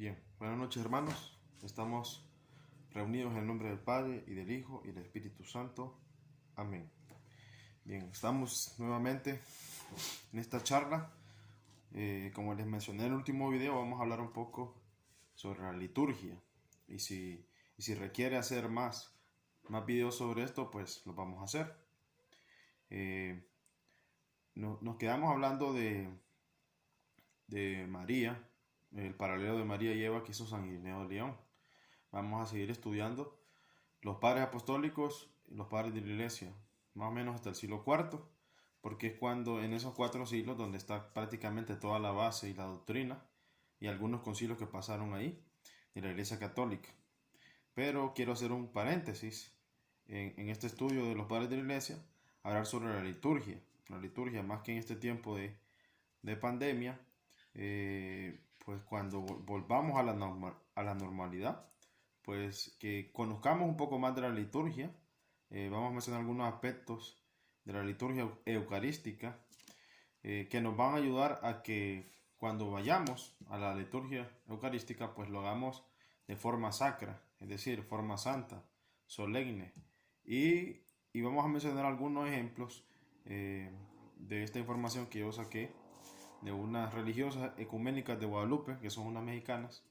Bien, buenas noches hermanos. Estamos reunidos en el nombre del Padre y del Hijo y del Espíritu Santo. Amén. Bien, estamos nuevamente en esta charla. Como les mencioné en el último video, vamos a hablar un poco sobre la liturgia. Y si requiere hacer más videos sobre esto, pues lo vamos a hacer. Nos quedamos hablando de María, el paralelo de María y Eva que hizo San Ireneo de León. Vamos a seguir estudiando los padres apostólicos y los padres de la iglesia, más o menos hasta el siglo IV, porque es cuando en esos 4 siglos donde está prácticamente toda la base y la doctrina y algunos concilios que pasaron ahí de la iglesia católica. Pero quiero hacer un paréntesis en este estudio de los padres de la iglesia, hablar sobre la liturgia más que en este tiempo de pandemia. Pues cuando volvamos a la normalidad, pues que conozcamos un poco más de la liturgia. Vamos a mencionar algunos aspectos de la liturgia eucarística que nos van a ayudar a que cuando vayamos a la liturgia eucarística, pues lo hagamos de forma sacra, es decir, forma santa, solemne. Y vamos a mencionar algunos ejemplos de esta información que yo saqué de unas religiosas ecuménicas de Guadalupe, que son unas mexicanas.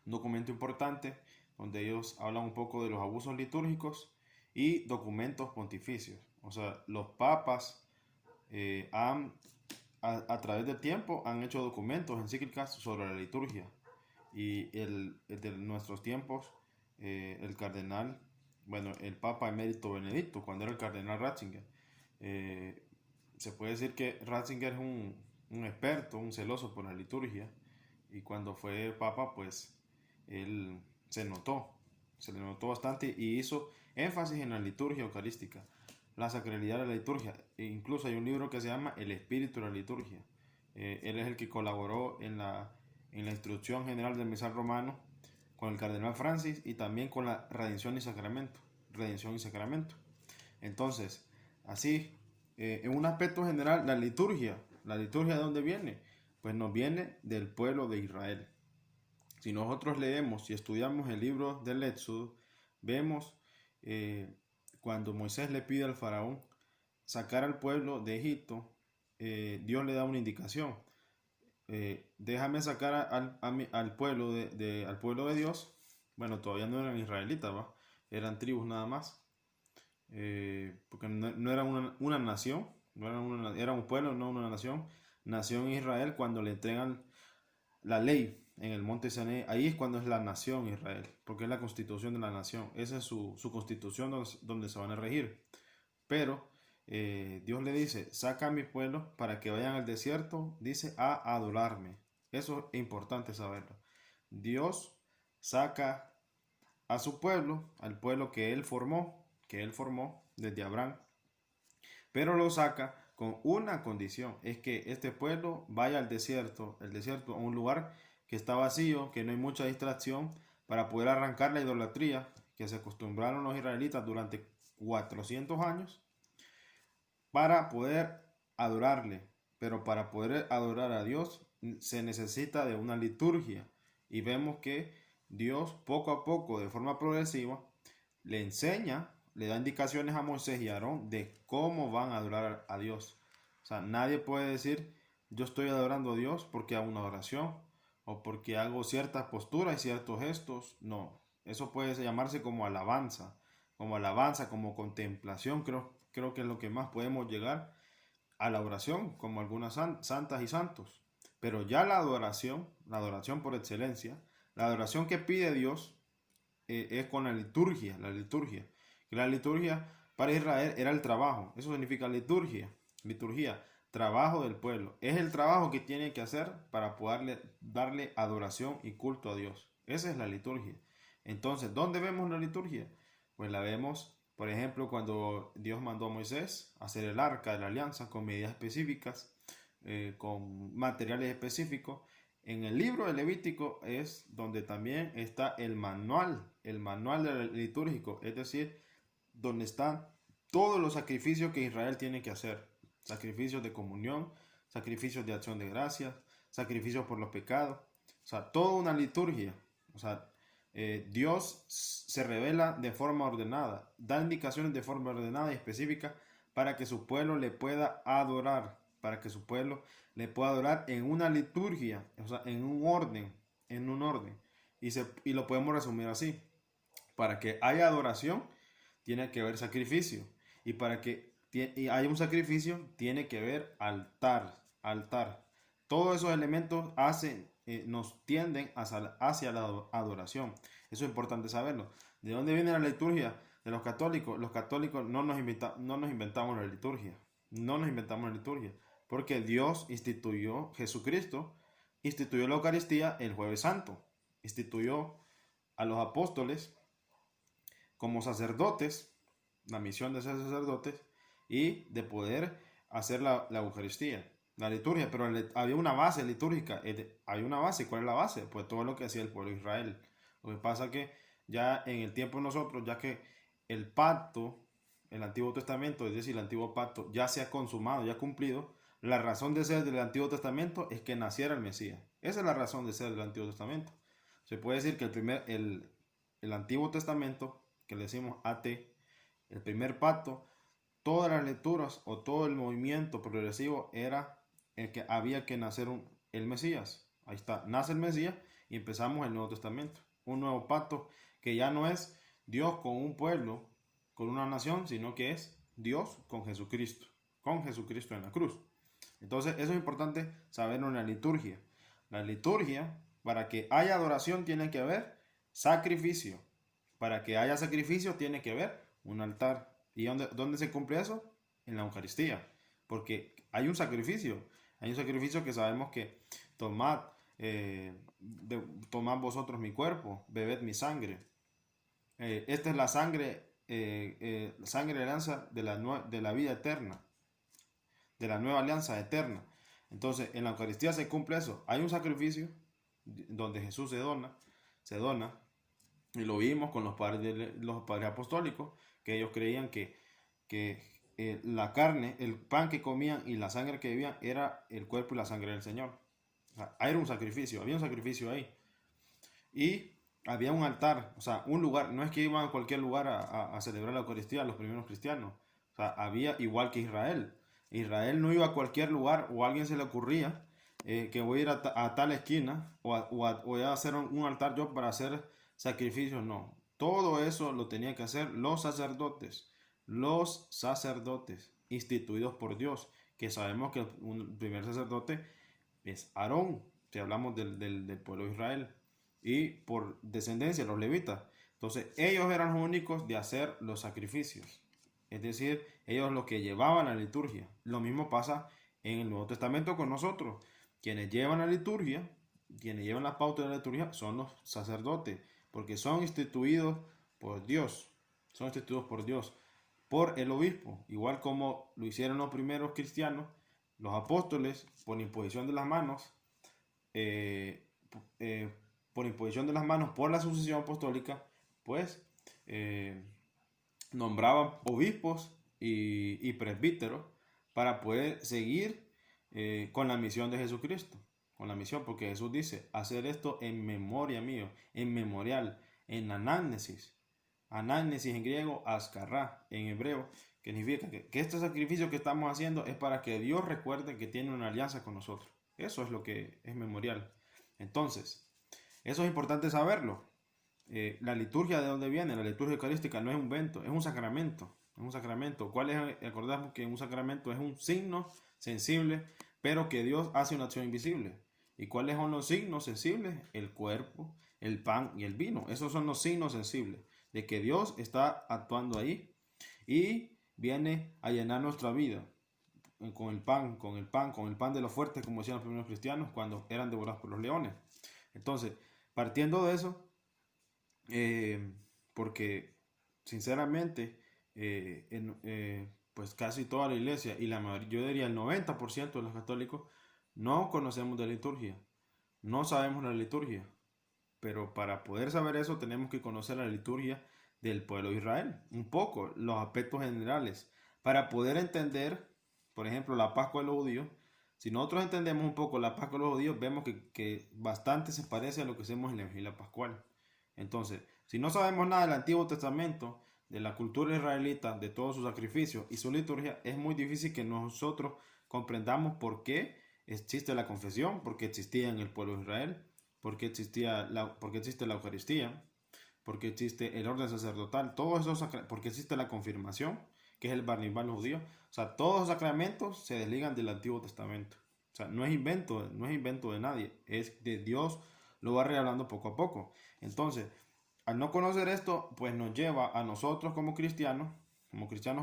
Un documento importante donde ellos hablan un poco de los abusos litúrgicos y documentos pontificios. O sea, los papas a través del tiempo han hecho documentos, encíclicas sobre la liturgia. Y de nuestros tiempos, el cardenal, el Papa Emérito Benedicto, cuando era el cardenal Ratzinger, se puede decir que Ratzinger es un experto, un celoso por la liturgia, y cuando fue papa, pues él se le notó bastante y hizo énfasis en la liturgia eucarística, la sacralidad de la liturgia. E incluso hay un libro que se llama El Espíritu de la Liturgia. Él es el que colaboró en la instrucción general del misal romano con el cardenal Francis y también con la redención y sacramento. Entonces, así, en un aspecto general, la liturgia ¿de dónde viene? Pues nos viene del pueblo de Israel. Si nosotros leemos y estudiamos el libro del Éxodo, vemos cuando Moisés le pide al faraón sacar al pueblo de Egipto, Dios le da una indicación. Déjame sacar al pueblo al pueblo de Dios. Bueno, todavía no eran israelitas, ¿va? Eran tribus nada más. Porque no era una nación, era un pueblo, no una nación. Nació en Israel cuando le entregan la ley en el monte Sinaí. Ahí es cuando es la nación Israel, porque es la constitución de la nación. Esa es su constitución donde se van a regir. Pero Dios le dice, saca a mi pueblo para que vayan al desierto, dice, a adorarme. Eso es importante saberlo. Dios saca a su pueblo, al pueblo que él formó desde Abraham, pero lo saca con una condición, es que este pueblo vaya al desierto, a un lugar que está vacío, que no hay mucha distracción, para poder arrancar la idolatría que se acostumbraron los israelitas durante 400 años, para poder adorarle. Pero para poder adorar a Dios se necesita de una liturgia, y vemos que Dios poco a poco, de forma progresiva, le enseña, le da indicaciones a Moisés y a Aarón de cómo van a adorar a Dios. O sea, nadie puede decir, yo estoy adorando a Dios porque hago una oración o porque hago ciertas posturas y ciertos gestos. No, eso puede llamarse como alabanza, como contemplación. Creo que es lo que más podemos llegar a la oración, como algunas santas y santos. Pero ya la adoración por excelencia, la adoración que pide Dios, es con la liturgia. La liturgia para Israel era el trabajo. Eso significa liturgia, trabajo del pueblo. Es el trabajo que tiene que hacer para poder darle adoración y culto a Dios. Esa es la liturgia. Entonces, ¿dónde vemos la liturgia? Pues la vemos, por ejemplo, cuando Dios mandó a Moisés a hacer el arca de la alianza con medidas específicas, con materiales específicos. En el libro de Levítico es donde también está el manual litúrgico, es decir, donde están todos los sacrificios que Israel tiene que hacer. Sacrificios de comunión, sacrificios de acción de gracias, sacrificios por los pecados, O sea, toda una liturgia. O sea, Dios se revela de forma ordenada, da indicaciones de forma ordenada y específica para que su pueblo le pueda adorar, para que su pueblo le pueda adorar en una liturgia, o sea, en un orden. Y lo podemos resumir así. Para que haya adoración, tiene que haber sacrificio. Y para que haya un sacrificio, tiene que haber altar. Todos esos elementos nos tienden hacia la adoración. Eso es importante saberlo. ¿De dónde viene la liturgia? De los católicos. Los católicos no nos inventamos la liturgia. No nos inventamos la liturgia. Porque Dios Jesucristo instituyó la Eucaristía el Jueves Santo. Instituyó a los apóstoles como sacerdotes, la misión de ser sacerdotes y de poder hacer la Eucaristía, la liturgia, pero había una base litúrgica, hay una base. ¿Cuál es la base? Pues todo lo que hacía el pueblo de Israel. Lo que pasa que ya en el tiempo de nosotros, ya que el pacto, el Antiguo Testamento, es decir, el Antiguo Pacto ya se ha consumado, ya ha cumplido, la razón de ser del Antiguo Testamento es que naciera el Mesías. Esa es la razón de ser del Antiguo Testamento. Se puede decir que el Antiguo Testamento, que le decimos AT, el primer pacto, todas las lecturas o todo el movimiento progresivo era el que había que nacer el Mesías. Ahí está, nace el Mesías y empezamos el Nuevo Testamento. Un nuevo pacto que ya no es Dios con un pueblo, con una nación, sino que es Dios con Jesucristo en la cruz. Entonces, eso es importante saberlo en la liturgia. La liturgia, para que haya adoración, tiene que haber sacrificio. Para que haya sacrificio, tiene que haber un altar. ¿Y dónde se cumple eso? En la Eucaristía. Porque hay un sacrificio. Hay un sacrificio que sabemos que tomad, tomad vosotros mi cuerpo, bebed mi sangre. Esta es la sangre, sangre de alianza de la vida eterna, de la nueva alianza eterna. Entonces, en la Eucaristía se cumple eso. Hay un sacrificio donde Jesús se dona, y lo vimos con los padres apostólicos, que ellos creían que la carne, el pan que comían y la sangre que bebían era el cuerpo y la sangre del Señor. O sea, era un sacrificio, había un sacrificio ahí. Y había un altar, o sea, un lugar. No es que iban a cualquier lugar a celebrar la Eucaristía los primeros cristianos. O sea, había igual que Israel. Israel no iba a cualquier lugar o a alguien se le ocurría que voy a ir a tal esquina voy a hacer un altar yo para hacer sacrificios. No, todo eso lo tenían que hacer los sacerdotes instituidos por Dios, que sabemos que el primer sacerdote es Aarón, si hablamos del pueblo de Israel, y por descendencia los levitas. Entonces ellos eran los únicos de hacer los sacrificios, es decir, ellos los que llevaban la liturgia. Lo mismo pasa en el Nuevo Testamento con nosotros. Quienes llevan la liturgia, quienes llevan la pauta de la liturgia son los sacerdotes, porque son instituidos por Dios, por el obispo, igual como lo hicieron los primeros cristianos, los apóstoles, por imposición de las manos, por la sucesión apostólica, pues nombraban obispos y presbíteros para poder seguir con la misión de Jesucristo, con la misión, porque Jesús dice, hacer esto en memoria mío, en memorial, en anágnesis. Anágnesis en griego, ascarrá en hebreo, que significa que este sacrificio que estamos haciendo es para que Dios recuerde que tiene una alianza con nosotros. Eso es lo que es memorial. Entonces, eso es importante saberlo. La liturgia, ¿de dónde viene? La liturgia eucarística no es un invento, es un sacramento. Es un sacramento. ¿Cuál es? Acordamos que un sacramento es un signo sensible, pero que Dios hace una acción invisible. ¿Y cuáles son los signos sensibles? El cuerpo, el pan y el vino. Esos son los signos sensibles de que Dios está actuando ahí y viene a llenar nuestra vida con el pan de los fuertes, como decían los primeros cristianos cuando eran devorados por los leones. Entonces, partiendo de eso, porque sinceramente, pues casi toda la iglesia y yo diría el 90% de los católicos no conocemos de liturgia, no sabemos la liturgia, pero para poder saber eso tenemos que conocer la liturgia del pueblo de Israel, un poco, los aspectos generales, para poder entender, por ejemplo, la Pascua de los judíos. Si nosotros entendemos un poco la Pascua de los judíos, vemos que bastante se parece a lo que hacemos en la vigilia pascual. Entonces, si no sabemos nada del Antiguo Testamento, de la cultura israelita, de todos sus sacrificios y su liturgia, es muy difícil que nosotros comprendamos por qué existe la confesión, por qué existía en el pueblo de Israel, por qué existe la Eucaristía, por qué existe el orden sacerdotal, todos esos por qué existe la confirmación, que es el Bar Mitzvah de los judíos. O sea, todos los sacramentos se desligan del Antiguo Testamento. O sea, no es invento de nadie, es de Dios, lo va revelando poco a poco. Entonces, al no conocer esto, pues nos lleva a nosotros como cristianos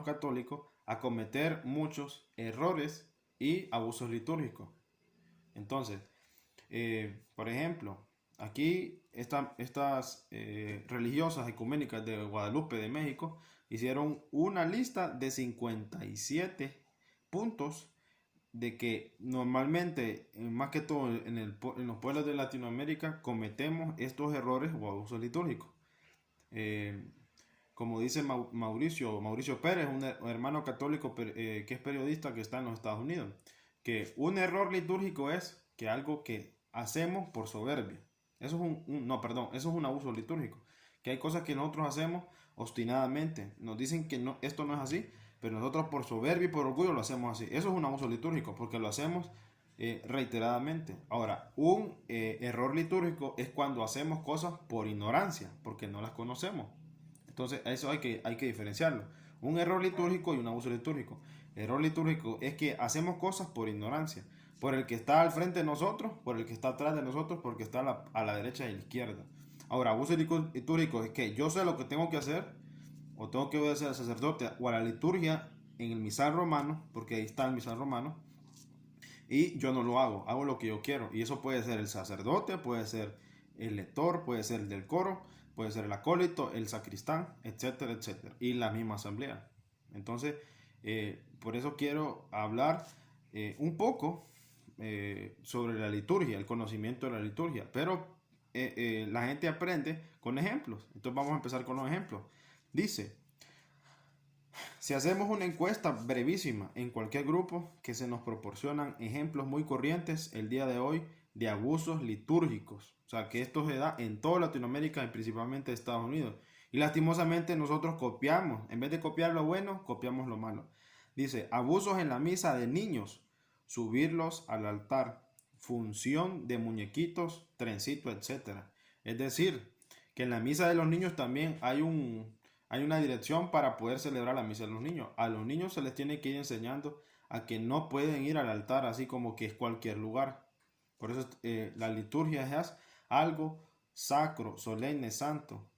católicos, a cometer muchos errores y abusos litúrgicos. Entonces, por ejemplo, aquí estas religiosas ecuménicas de Guadalupe, de México, hicieron una lista de 57 puntos de que normalmente, más que todo en los pueblos de Latinoamérica, cometemos estos errores o abusos litúrgicos. Como dice Mauricio Pérez, un hermano católico que es periodista que está en los Estados Unidos, que un error litúrgico es que algo que hacemos por soberbia. Eso es un abuso litúrgico. Que hay cosas que nosotros hacemos obstinadamente. Nos dicen que no, esto no es así, pero nosotros por soberbia y por orgullo lo hacemos así. Eso es un abuso litúrgico porque lo hacemos reiteradamente. Ahora, un error litúrgico es cuando hacemos cosas por ignorancia, porque no las conocemos. Entonces, eso hay que diferenciarlo. Un error litúrgico y un abuso litúrgico. Error litúrgico es que hacemos cosas por ignorancia, por el que está al frente de nosotros, por el que está atrás de nosotros, porque está a la derecha y a la izquierda. Ahora, abuso litúrgico es que yo sé lo que tengo que hacer, o tengo que obedecer al sacerdote o a la liturgia en el misal romano, porque ahí está el misal romano, y yo no lo hago lo que yo quiero. Y eso puede ser el sacerdote, puede ser el lector, puede ser el del coro, puede ser el acólito, el sacristán, etcétera, etcétera. Y la misma asamblea. Entonces, por eso quiero hablar un poco sobre la liturgia, el conocimiento de la liturgia. Pero la gente aprende con ejemplos. Entonces vamos a empezar con los ejemplos. Dice, si hacemos una encuesta brevísima en cualquier grupo, que se nos proporcionan ejemplos muy corrientes el día de hoy de abusos litúrgicos. O sea, que esto se da en toda Latinoamérica y principalmente Estados Unidos. Y lastimosamente nosotros copiamos. En vez de copiar lo bueno, copiamos lo malo. Dice, abusos en la misa de niños, subirlos al altar, función de muñequitos, trencito, etc. Es decir, que en la misa de los niños también hay una dirección para poder celebrar la misa de los niños. A los niños se les tiene que ir enseñando a que no pueden ir al altar así como que es cualquier lugar. Por eso la liturgia es algo sacro, solemne, santo.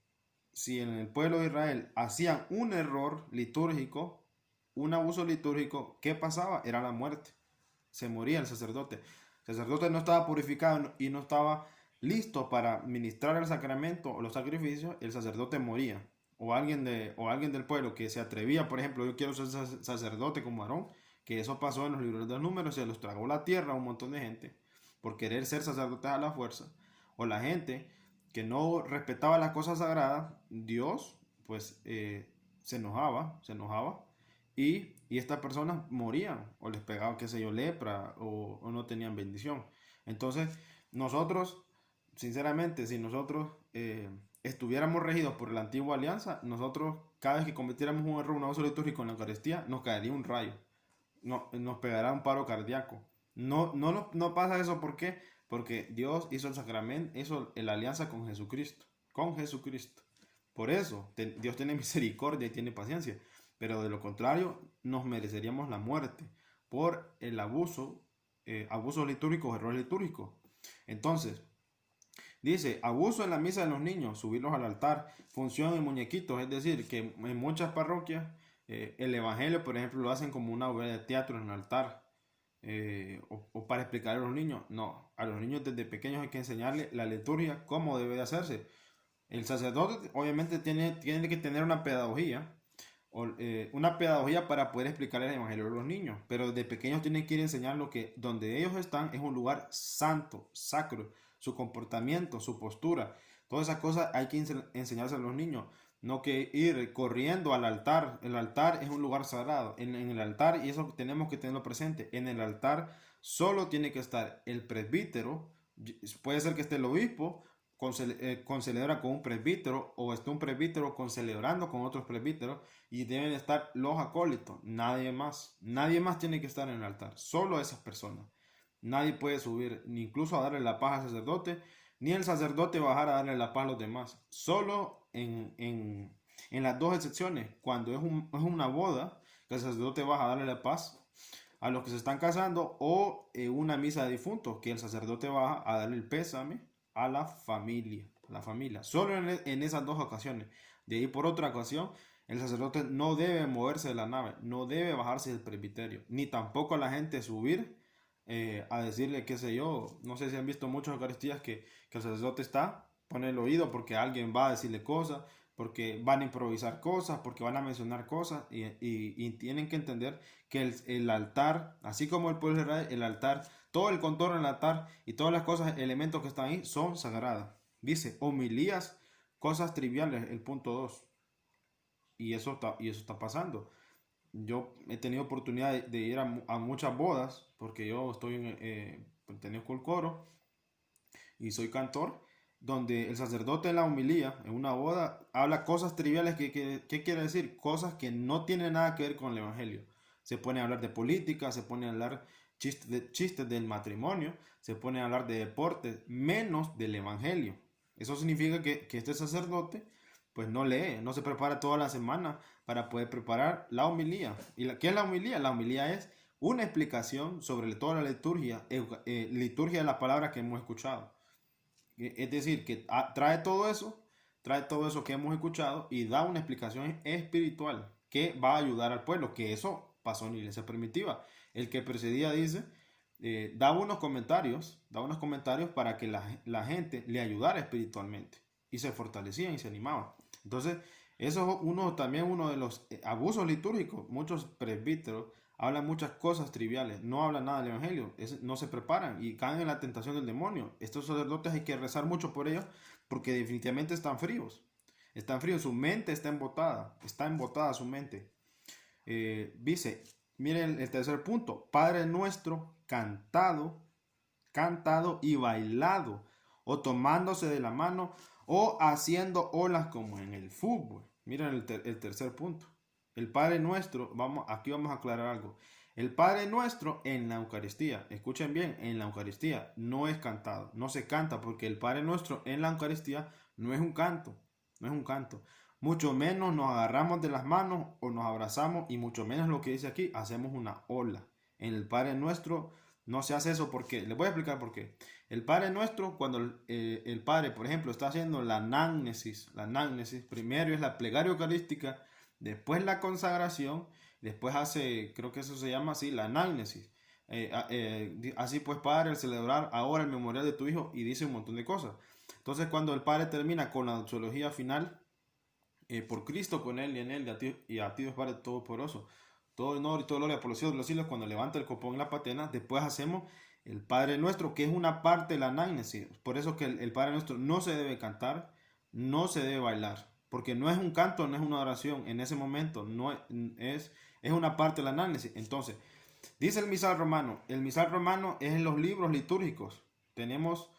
Si en el pueblo de Israel hacían un error litúrgico, un abuso litúrgico, ¿qué pasaba? Era la muerte. Se moría el sacerdote. El sacerdote no estaba purificado y no estaba listo para ministrar el sacramento o los sacrificios, el sacerdote moría. O alguien del pueblo que se atrevía, por ejemplo, yo quiero ser sacerdote como Aarón, que eso pasó en los libros de los números, se los tragó la tierra a un montón de gente por querer ser sacerdotes a la fuerza. O la gente que no respetaba las cosas sagradas, Dios pues se enojaba y estas personas morían o les pegaba, qué sé yo, lepra o no tenían bendición. Entonces nosotros, sinceramente, si nosotros estuviéramos regidos por la antigua alianza, nosotros cada vez que cometiéramos un error, un abuso litúrgico en la Eucaristía, nos caería un rayo, nos pegará un paro cardíaco. No pasa eso, ¿por qué? Porque Dios hizo el sacramento, hizo la alianza con Jesucristo. Por eso Dios tiene misericordia y tiene paciencia. Pero de lo contrario, nos mereceríamos la muerte por el abusos litúrgicos, errores litúrgicos. Entonces, dice, abuso en la misa de los niños, subirlos al altar, función en muñequitos, es decir, que en muchas parroquias el evangelio, por ejemplo, lo hacen como una obra de teatro en el altar. O para explicar a los niños. No, a los niños desde pequeños hay que enseñarles la liturgia, cómo debe de hacerse. El sacerdote obviamente tiene que tener una pedagogía para poder explicar el evangelio a los niños, pero desde pequeños tienen que ir a enseñar lo que donde ellos están es un lugar santo, sacro, su comportamiento, su postura, todas esas cosas hay que enseñarse a los niños. no que ir corriendo al altar. El altar es un lugar sagrado. En el altar, y eso tenemos que tenerlo presente, en el altar solo tiene que estar el presbítero, puede ser que esté el obispo, celebra con un presbítero, o esté un presbítero celebrando con otros presbíteros, y deben estar los acólitos, nadie más. Nadie más tiene que estar en el altar, solo esas personas. Nadie puede subir, ni incluso a darle la paz al sacerdote, ni el sacerdote bajar a darle la paz a los demás. Solo en las dos excepciones, cuando es una boda, que el sacerdote baja a darle la paz a los que se están casando, o una misa de difuntos, que el sacerdote baja a darle el pésame a la familia. Solo en esas dos ocasiones. De ahí por otra ocasión, el sacerdote no debe moverse de la nave, no debe bajarse del presbiterio, ni tampoco a la gente subir a decirle, qué sé yo, no sé si han visto muchas eucaristías que el sacerdote pone el oído porque alguien va a decirle cosas, porque van a improvisar cosas, porque van a mencionar cosas, y tienen que entender que el altar, así como el pueblo de Israel, el altar, todo el contorno del altar y todas las cosas, elementos que están ahí, son sagradas. Dice, homilías, cosas triviales, el punto 2. Y eso está pasando. Yo he tenido oportunidad de ir a muchas bodas, porque yo pertenezco al coro y soy cantor, donde el sacerdote en la homilía, en una boda, habla cosas triviales. ¿Qué quiere decir? Cosas que no tienen nada que ver con el evangelio. Se pone a hablar de política, se pone a hablar chistes del matrimonio, se pone a hablar de deportes, menos del evangelio. Eso significa que este sacerdote pues no lee, no se prepara toda la semana para poder preparar la homilía. ¿Qué es la homilía? La homilía es una explicación sobre toda la liturgia, liturgia de la palabra que hemos escuchado. Es decir, que trae todo eso que hemos escuchado y da una explicación espiritual que va a ayudar al pueblo, que eso pasó en la iglesia primitiva. El que precedía dice, daba unos comentarios para que la gente le ayudara espiritualmente y se fortalecían y se animaban. Entonces, eso es también uno de los abusos litúrgicos. Muchos presbíteros hablan muchas cosas triviales, no hablan nada del evangelio, no se preparan y caen en la tentación del demonio. Estos sacerdotes hay que rezar mucho por ellos porque definitivamente están fríos, su mente está embotada su mente. Dice, miren el tercer punto, Padre Nuestro cantado y bailado, o tomándose de la mano, o haciendo olas como en el fútbol. Miren el tercer punto. El Padre Nuestro, aquí vamos a aclarar algo. El Padre Nuestro en la Eucaristía, escuchen bien, en la Eucaristía no es cantado, no se canta, porque el Padre Nuestro en la Eucaristía no es un canto. Mucho menos nos agarramos de las manos o nos abrazamos, y mucho menos lo que dice aquí, hacemos una ola. En el Padre Nuestro no se hace eso. ¿Por qué? Les voy a explicar por qué. El Padre Nuestro, cuando el Padre, por ejemplo, está haciendo la anágnesis, primero es la plegaria eucarística, después la consagración, después hace, creo que eso se llama así, la anágnesis. Así pues, Padre, al celebrar ahora el memorial de tu Hijo, y dice un montón de cosas. Entonces, cuando el Padre termina con la doxología final, por Cristo, con Él y en Él, y a ti Dios Padre Todopoderoso, todo honor y toda gloria por los siglos de los siglos, cuando levanta el copón en la patena, después hacemos el Padre Nuestro, que es una parte de la anágnesis. Por eso que el Padre Nuestro no se debe cantar, no se debe bailar, porque no es un canto, no es una oración. En ese momento no es una parte de la anágnesis. Entonces, dice el misal romano es en los libros litúrgicos. Tenemos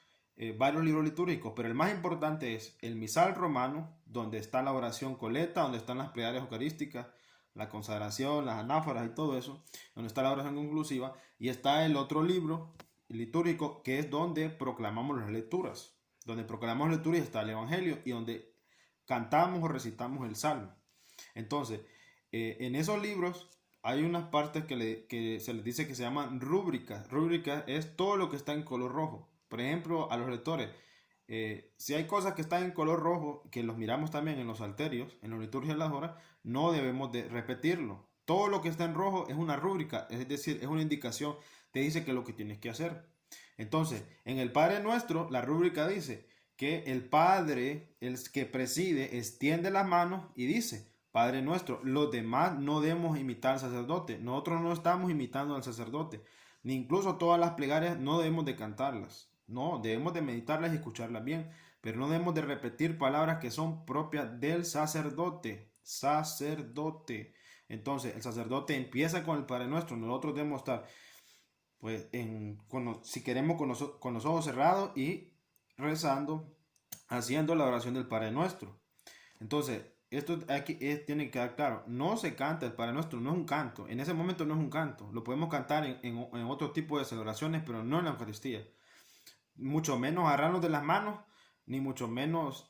varios libros litúrgicos, pero el más importante es el misal romano, donde está la oración coleta, donde están las plegarias eucarísticas, la consagración, las anáforas y todo eso, donde está la oración conclusiva, y está el otro libro litúrgico, que es donde proclamamos las lecturas. Donde proclamamos lecturas está el Evangelio, y donde cantamos o recitamos el Salmo. Entonces, en esos libros hay unas partes que se les dice que se llaman rúbricas. Rúbricas es todo lo que está en color rojo. Por ejemplo, a los lectores, si hay cosas que están en color rojo, que los miramos también en los salterios, en la liturgia de las horas, no debemos de repetirlo. Todo lo que está en rojo es una rúbrica, es decir, es una indicación, te dice que es lo que tienes que hacer. Entonces, en el Padre Nuestro, la rúbrica dice que el Padre, el que preside, extiende las manos y dice, Padre Nuestro. Los demás no debemos imitar al sacerdote. Nosotros no estamos imitando al sacerdote, ni incluso todas las plegarias no debemos de cantarlas. No, debemos de meditarlas y escucharlas bien, pero no debemos de repetir palabras que son propias del sacerdote. Sacerdote. Entonces, el sacerdote empieza con el Padre Nuestro. Nosotros debemos estar, pues, si queremos, con los ojos cerrados y rezando, haciendo la oración del Padre Nuestro. Entonces, esto aquí tiene que quedar claro. No se canta el Padre Nuestro, no es un canto. En ese momento no es un canto. Lo podemos cantar en otro tipo de celebraciones, pero no en la Eucaristía. Mucho menos agarrarnos de las manos, ni mucho menos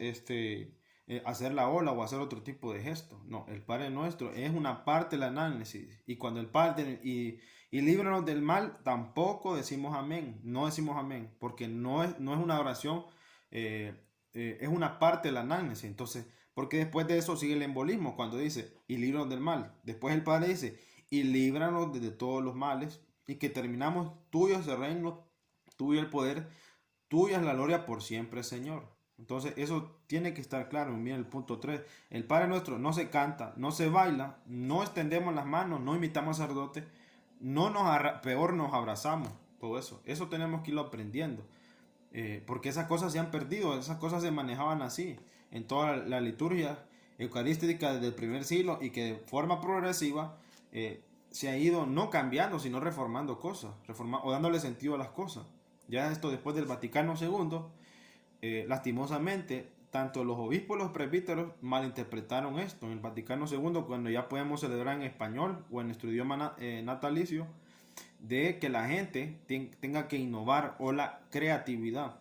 hacer la ola o hacer otro tipo de gesto. No, el Padre Nuestro es una parte de la análisis. Y cuando el Padre, y líbranos del mal, tampoco decimos amén. No decimos amén, porque no es una oración, es una parte de la análisis. Entonces, porque después de eso sigue el embolismo, cuando dice, y líbranos del mal. Después el Padre dice, y líbranos de todos los males, y que terminamos, tuyo es el reino, tuyo el poder, tuya es la gloria por siempre, Señor. Entonces, eso tiene que estar claro. Miren el punto 3. El Padre Nuestro no se canta, no se baila, no extendemos las manos, no imitamos al sacerdote, peor nos abrazamos. Todo eso. Eso tenemos que irlo aprendiendo. Porque esas cosas se han perdido, esas cosas se manejaban así en toda la liturgia eucarística desde el primer siglo, y que de forma progresiva se ha ido no cambiando, sino reformando cosas, o dándole sentido a las cosas. Ya esto después del Vaticano II, lastimosamente, tanto los obispos y los presbíteros malinterpretaron esto en el Vaticano II, cuando ya podemos celebrar en español o en nuestro idioma natalicio, de que la gente tenga que innovar, o la creatividad.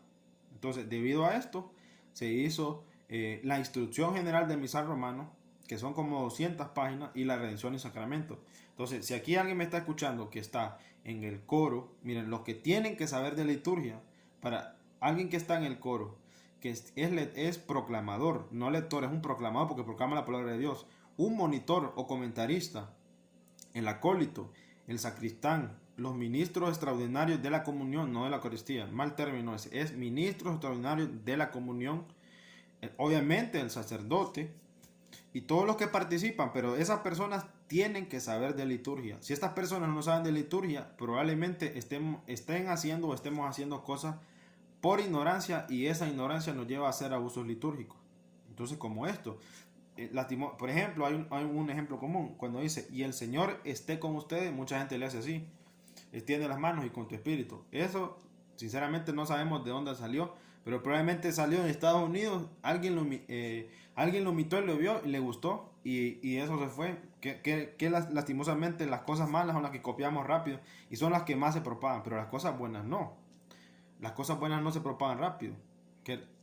Entonces, debido a esto, se hizo la Instrucción General del Misal Romano, que son como 200 páginas, y la Redención y Sacramento. Entonces, si aquí alguien me está escuchando que está en el coro, miren, los que tienen que saber de liturgia, para alguien que está en el coro, que es proclamador, no lector, es un proclamador porque proclama la palabra de Dios, un monitor o comentarista, el acólito, el sacristán, los ministros extraordinarios de la comunión, no de la Eucaristía, mal término es ministros extraordinarios de la comunión, obviamente el sacerdote y todos los que participan, pero esas personas tienen que saber de liturgia. Si estas personas no saben de liturgia, probablemente estén haciendo o estemos haciendo cosas por ignorancia, y esa ignorancia nos lleva a hacer abusos litúrgicos. Entonces, como esto, por ejemplo, hay un ejemplo común, cuando dice, y el Señor esté con ustedes, mucha gente le hace así, extiende las manos y con tu espíritu. Eso, sinceramente, no sabemos de dónde salió, pero probablemente salió en Estados Unidos, alguien lo imitó y lo vio y le gustó, y eso se fue. Que lastimosamente las cosas malas son las que copiamos rápido y son las que más se propagan, pero las cosas buenas no. Las cosas buenas no se propagan rápido.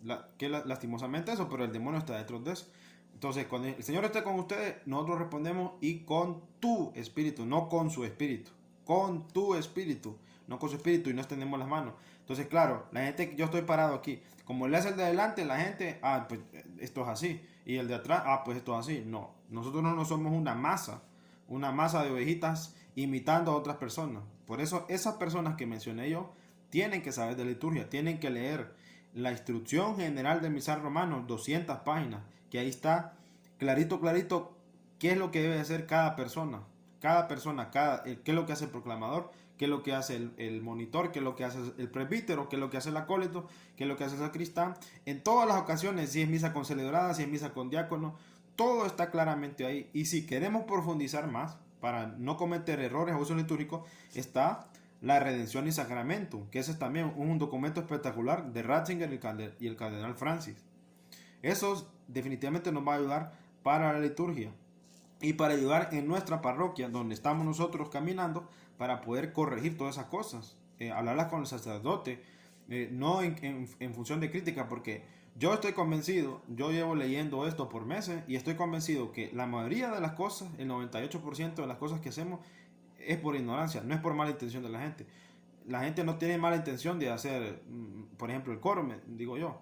Lastimosamente eso, pero el demonio está detrás de eso. Entonces, cuando el Señor esté con ustedes, nosotros respondemos, y con tu espíritu, no con su espíritu. Con tu espíritu, no con su espíritu, y no extendemos las manos. Entonces, claro, la gente, yo estoy parado aquí. Como le hace el de adelante, la gente, pues esto es así. Y el de atrás, pues esto es así. No, nosotros no somos una masa de ovejitas imitando a otras personas. Por eso, esas personas que mencioné yo, tienen que saber de liturgia, tienen que leer la Instrucción General del Misal Romano, 200 páginas, que ahí está clarito, qué es lo que debe hacer cada persona, qué es lo que hace el proclamador, qué es lo que hace el monitor, qué es lo que hace el presbítero, qué es lo que hace el acólito, qué es lo que hace el sacristán. En todas las ocasiones, si es misa con celebrada, si es misa con diácono, todo está claramente ahí. Y si queremos profundizar más, para no cometer errores o abusos litúrgicos, está la Redención y Sacramento, que ese es también un documento espectacular de Ratzinger y el cardenal Francis. Eso definitivamente nos va a ayudar para la liturgia y para ayudar en nuestra parroquia, donde estamos nosotros caminando, para poder corregir todas esas cosas, hablarlas con el sacerdote, no en función de crítica, porque yo estoy convencido, yo llevo leyendo esto por meses y estoy convencido que la mayoría de las cosas, el 98% de las cosas que hacemos, es por ignorancia, no es por mala intención de la gente. La gente no tiene mala intención de hacer, por ejemplo, el coro, digo yo.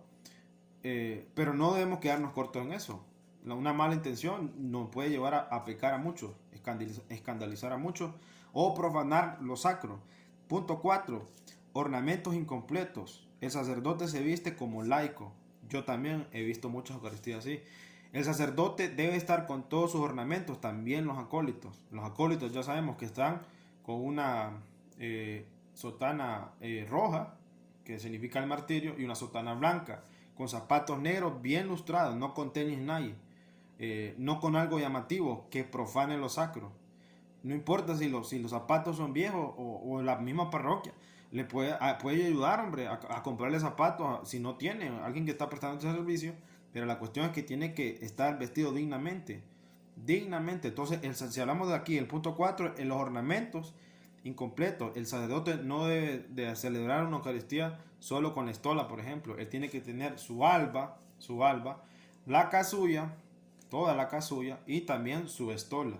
Pero no debemos quedarnos cortos en eso. Una mala intención nos puede llevar a pecar a muchos, escandalizar a muchos, o profanar lo sacro. Punto 4. Ornamentos incompletos. El sacerdote se viste como laico. Yo también he visto muchas Eucaristías así. El sacerdote debe estar con todos sus ornamentos, también los acólitos. Los acólitos ya sabemos que están con una sotana roja, que significa el martirio, y una sotana blanca, con zapatos negros bien lustrados, no con tenis nadie, no con algo llamativo que profane lo sacro. No importa si los zapatos son viejos o en la misma parroquia. Le puede ayudar, hombre, a comprarle zapatos si no tiene, alguien que está prestando ese servicio. Pero la cuestión es que tiene que estar vestido dignamente. Dignamente. Entonces, si hablamos de aquí, el punto 4, en los ornamentos incompletos, el sacerdote no debe de celebrar una Eucaristía solo con la estola, por ejemplo. Él tiene que tener su alba, la casulla, toda la casulla y también su estola.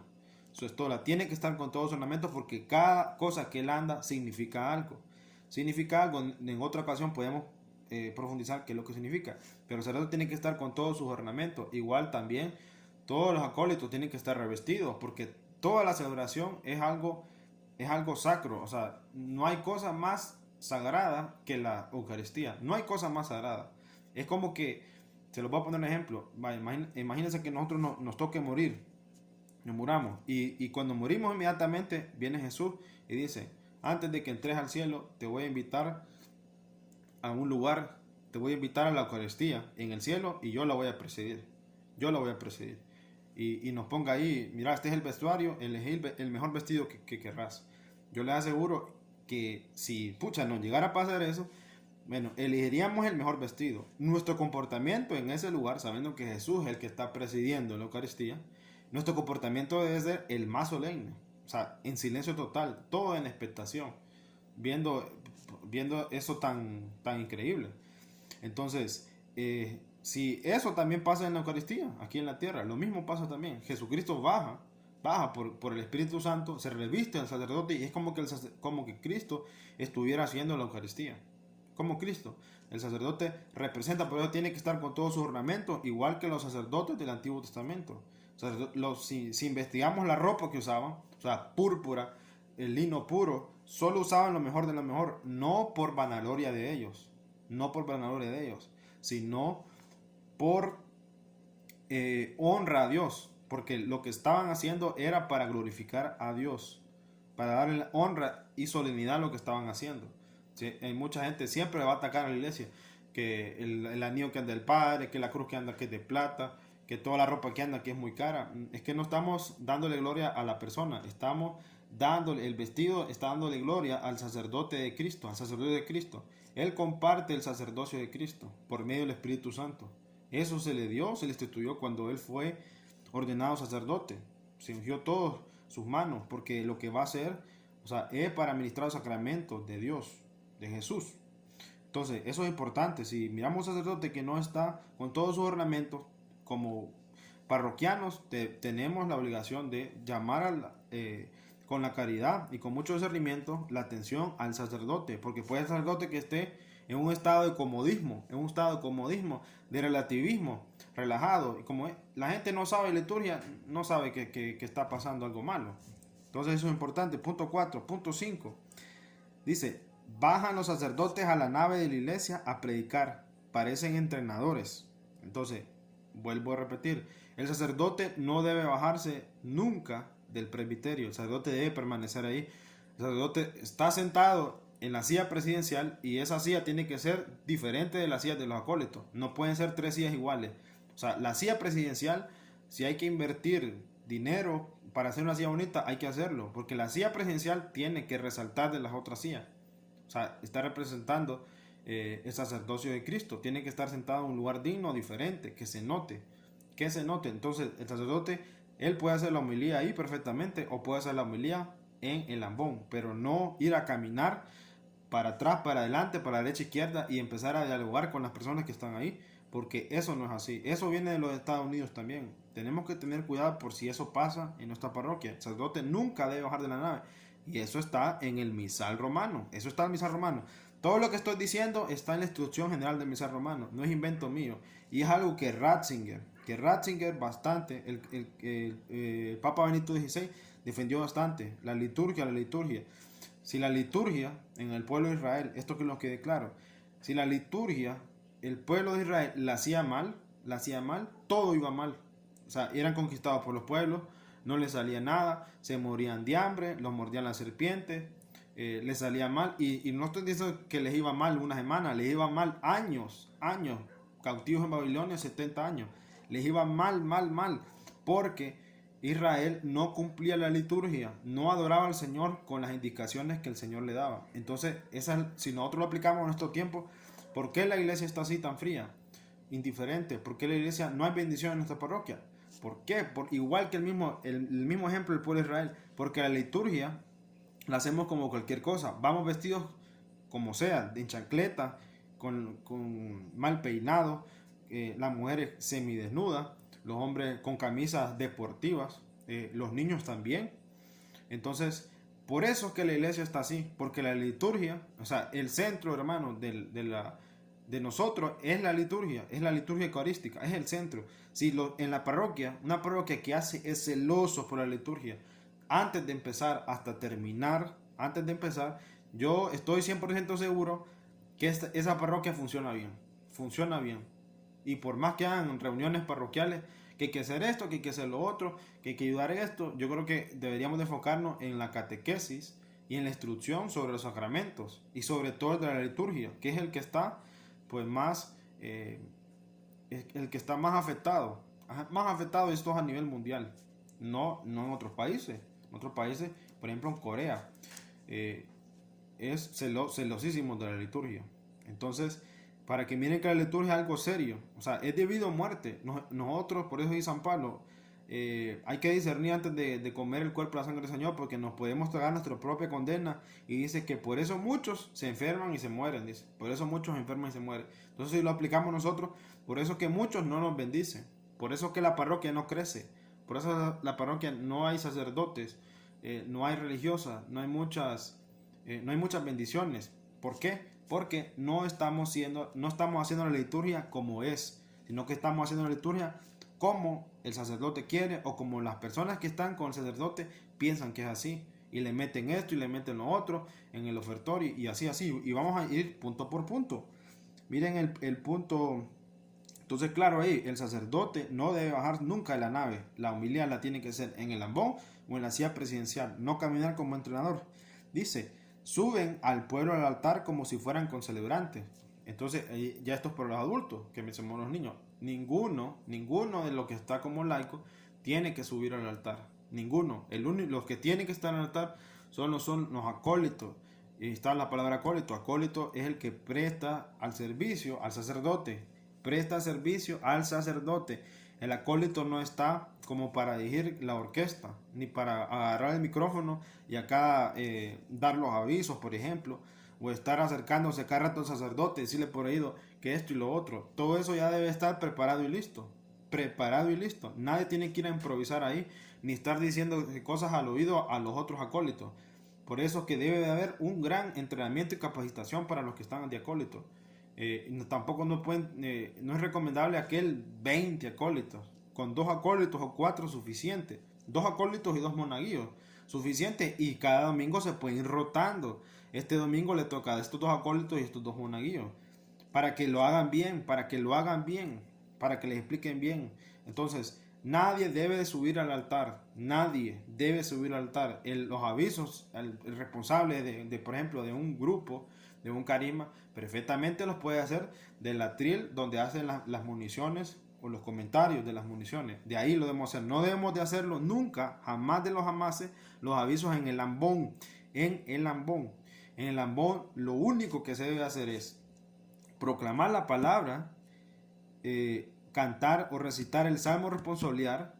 Su estola tiene que estar con todos los ornamentos porque cada cosa que él anda significa algo. Significa algo. En otra ocasión podemos profundizar qué es lo que significa. Pero el sacerdote tiene que estar con todos sus ornamentos. Igual también todos los acólitos tienen que estar revestidos porque toda la celebración es algo sacro. O sea, no hay cosa más sagrada que la Eucaristía. No hay cosa más sagrada. Es como que, se los voy a poner un ejemplo. Imagínense que nosotros nos toque morir. Nos muramos. Y cuando morimos inmediatamente viene Jesús y dice, antes de que entres al cielo, te voy a invitar a un lugar, te voy a invitar a la Eucaristía en el cielo y yo la voy a presidir. Yo la voy a presidir. Y nos ponga ahí, mira, este es el vestuario, elegí el mejor vestido que querrás. Yo les aseguro que si, nos llegara a pasar eso, bueno, elegiríamos el mejor vestido. Nuestro comportamiento en ese lugar, sabiendo que Jesús es el que está presidiendo la Eucaristía, nuestro comportamiento debe ser el más solemne, o sea, en silencio total, todo en expectación, viendo eso tan increíble. Entonces, si eso también pasa en la Eucaristía, aquí en la tierra, lo mismo pasa también. Jesucristo baja por el Espíritu Santo, se reviste al sacerdote y es como que Cristo estuviera haciendo la Eucaristía. Como Cristo. El sacerdote representa, por eso tiene que estar con todos sus ornamentos, igual que los sacerdotes del Antiguo Testamento. Si investigamos la ropa que usaban, o sea, púrpura, el lino puro, solo usaban lo mejor de lo mejor, no por vanagloria de ellos, sino por honra a Dios, porque lo que estaban haciendo era para glorificar a Dios, para darle honra y solemnidad a lo que estaban haciendo. ¿Sí? Hay mucha gente siempre va a atacar a la iglesia, que el anillo que anda del padre, que la cruz que anda que es de plata, que toda la ropa que anda que es muy cara. Es que no estamos dándole gloria a la persona, estamos dándole el vestido, está dándole gloria al sacerdote de Cristo, al sacerdote de Cristo. Él comparte el sacerdocio de Cristo por medio del Espíritu Santo. Eso se le dio, se le instituyó cuando él fue ordenado sacerdote. Se ungió todas sus manos porque lo que va a hacer, o sea, es para ministrar los sacramentos de Dios, de Jesús. Entonces, eso es importante. Si miramos un sacerdote que no está con todos sus ornamentos, como parroquianos tenemos la obligación de llamar con la caridad y con mucho discernimiento la atención al sacerdote, porque puede ser sacerdote que esté en un estado de comodismo, de relativismo, relajado, y como la gente no sabe liturgia, no sabe que está pasando algo malo. Entonces eso es importante. Punto 4. Punto 5. Dice, bajan los sacerdotes a la nave de la iglesia a predicar, parecen entrenadores. Entonces, vuelvo a repetir, el sacerdote no debe bajarse nunca del presbiterio, el sacerdote debe permanecer ahí. El sacerdote está sentado en la silla presidencial y esa silla tiene que ser diferente de las sillas de los acólitos, no pueden ser 3 sillas iguales. O sea, la silla presidencial, si hay que invertir dinero para hacer una silla bonita, hay que hacerlo, porque la silla presidencial tiene que resaltar de las otras sillas. O sea, está representando el sacerdocio de Cristo. Tiene que estar sentado en un lugar digno, diferente, que se note. Entonces, el sacerdote, él puede hacer la homilía ahí perfectamente o puede hacer la homilía en el ambón, pero no ir a caminar para atrás, para adelante, para la derecha, izquierda y empezar a dialogar con las personas que están ahí, porque eso no es así. Eso viene de los Estados Unidos también. Tenemos que tener cuidado por si eso pasa en nuestra parroquia. El sacerdote nunca debe bajar de la nave. Y eso está en el misal romano. Todo lo que estoy diciendo está en la instrucción general del misal romano. No es invento mío. Y es algo que Ratzinger bastante, el Papa Benito XVI defendió bastante. La liturgia. Si la liturgia en el pueblo de Israel, esto que nos quede claro, si la liturgia, el pueblo de Israel la hacía mal, todo iba mal. O sea, eran conquistados por los pueblos, no les salía nada, se morían de hambre, los mordían las serpientes, les salía mal. Y no estoy diciendo que les iba mal una semana, les iba mal años, cautivos en Babilonia, 70 años. Les iba mal, porque Israel no cumplía la liturgia, no adoraba al Señor con las indicaciones que el Señor le daba. Entonces, si nosotros lo aplicamos en nuestro tiempo, ¿por qué la iglesia está así tan fría, indiferente? ¿Por qué la iglesia no hay bendición en nuestra parroquia? ¿Por qué? Igual que el mismo ejemplo del pueblo de Israel, porque la liturgia la hacemos como cualquier cosa. Vamos vestidos como sea, en chancleta, con mal peinado, las mujeres semidesnudas, los hombres con camisas deportivas, los niños también. Entonces, por eso es que la iglesia está así, porque la liturgia, o sea, el centro, hermano, de nosotros es la liturgia eucarística, es el centro. Si en la parroquia, una parroquia que es celoso por la liturgia, antes de empezar hasta terminar, yo estoy 100% seguro que esa parroquia funciona bien. Y por más que hagan reuniones parroquiales, que hay que hacer esto, que hay que hacer lo otro, que hay que ayudar a esto, yo creo que deberíamos de enfocarnos en la catequesis y en la instrucción sobre los sacramentos y sobre todo el de la liturgia, que es el que está pues más afectado. Más afectado, esto es a nivel mundial, no en otros países. En otros países, por ejemplo en Corea, es celosísimo de la liturgia. Entonces, para que miren que la liturgia es algo serio, o sea, es debido a muerte. Nosotros, por eso dice San Pablo, hay que discernir antes de comer el cuerpo y la sangre del Señor, porque nos podemos tragar nuestra propia condena. Y dice que por eso muchos se enferman y se mueren, dice. Por eso muchos se enferman y se mueren. Entonces, si lo aplicamos nosotros, por eso que muchos no nos bendicen. Por eso que la parroquia no crece. Por eso la parroquia no hay sacerdotes, no hay religiosas, no hay muchas bendiciones. ¿Por qué? Porque no estamos haciendo la liturgia como es, sino que estamos haciendo la liturgia como el sacerdote quiere o como las personas que están con el sacerdote piensan que es así. Y le meten esto y le meten lo otro en el ofertorio y así. Y vamos a ir punto por punto. Miren el punto. Entonces, claro, ahí el sacerdote no debe bajar nunca de la nave. La homilía la tiene que hacer en el ambón o en la silla presidencial, no caminar como entrenador. Dice, suben al pueblo al altar como si fueran concelebrantes. Entonces, ya esto es por los adultos, que mencionamos los niños. Ninguno de los que está como laico tiene que subir al altar. Ninguno. Los que tienen que estar en el altar son los acólitos. Y está la palabra acólito. Acólito es el que presta al servicio al sacerdote. Presta servicio al sacerdote. El acólito no está como para dirigir la orquesta, ni para agarrar el micrófono y acá dar los avisos, por ejemplo, o estar acercándose cada rato al sacerdote, decirle por oído que esto y lo otro. Todo eso ya debe estar preparado y listo. Nadie tiene que ir a improvisar ahí, ni estar diciendo cosas al oído a los otros acólitos. Por eso es que debe de haber un gran entrenamiento y capacitación para los que están de acólitos. Tampoco no es recomendable aquel 20 acólitos. Con 2 acólitos o 4 suficiente. 2 acólitos y 2 monaguillos suficiente, y cada domingo se pueden ir rotando. Este domingo le toca a estos 2 acólitos y estos 2 monaguillos, para que lo hagan bien, para que les expliquen bien. Entonces, nadie debe de subir al altar. Los avisos, el responsable por ejemplo, de un grupo, de un carisma, perfectamente los puede hacer del atril donde hacen las municiones o los comentarios de las municiones. De ahí lo debemos hacer. No debemos de hacerlo nunca, jamás de los jamases, los avisos en el ambón. En el ambón lo único que se debe hacer es proclamar la palabra, cantar o recitar el salmo responsorial,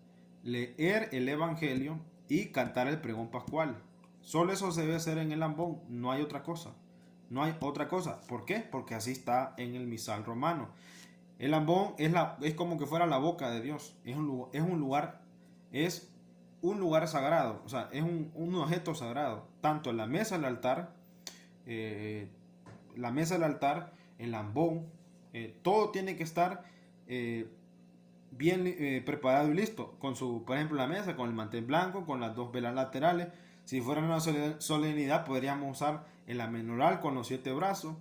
leer el evangelio y cantar el pregón pascual. Solo eso se debe hacer en el ambón, no hay otra cosa. ¿Por qué? Porque así está en el misal romano. El ambón es como que fuera la boca de Dios. Es un lugar sagrado. O sea, es un objeto sagrado. Tanto la mesa del altar, el ambón, todo tiene que estar bien preparado y listo. Por ejemplo, la mesa con el mantel blanco, con las 2 velas laterales. Si fuera una solemnidad, podríamos usar el amenoral con los 7 brazos.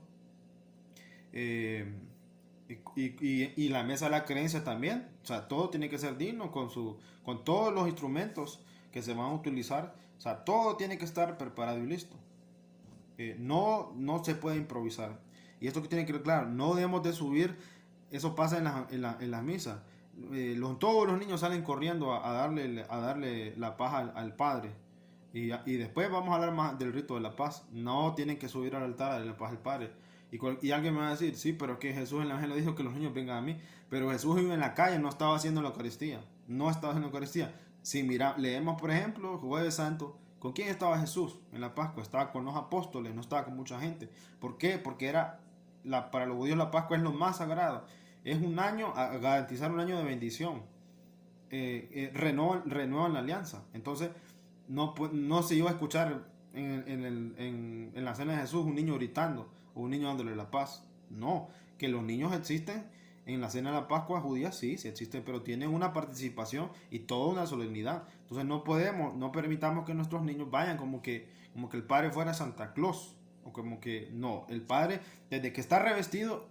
Y la mesa de la creencia también. O sea, todo tiene que ser digno con todos los instrumentos que se van a utilizar. O sea, todo tiene que estar preparado y listo. no se puede improvisar. Y esto que tiene que quedar claro, no debemos de subir, eso pasa en las misas. Todos los niños salen corriendo a darle la paz al Padre. Y después vamos a hablar más del rito de la paz. No tienen que subir al altar a darle la paz al Padre. Y alguien me va a decir, sí, pero es que Jesús en el Evangelio dijo que los niños vengan a mí. Pero Jesús iba en la calle, no estaba haciendo la Eucaristía. No estaba haciendo la Eucaristía. Si leemos, por ejemplo, Jueves Santo, ¿con quién estaba Jesús en la Pascua? Estaba con los apóstoles, no estaba con mucha gente. ¿Por qué? Porque para los judíos la Pascua es lo más sagrado. Es un año, a garantizar un año de bendición. Renuevan la alianza. Entonces, no se iba a escuchar en la cena de Jesús un niño gritando o un niño dándole la paz. No, que los niños existen en la cena de la Pascua judía, sí existen, pero tienen una participación y toda una solemnidad. Entonces no permitamos que nuestros niños vayan como que el Padre fuera Santa Claus, o como que no, el Padre desde que está revestido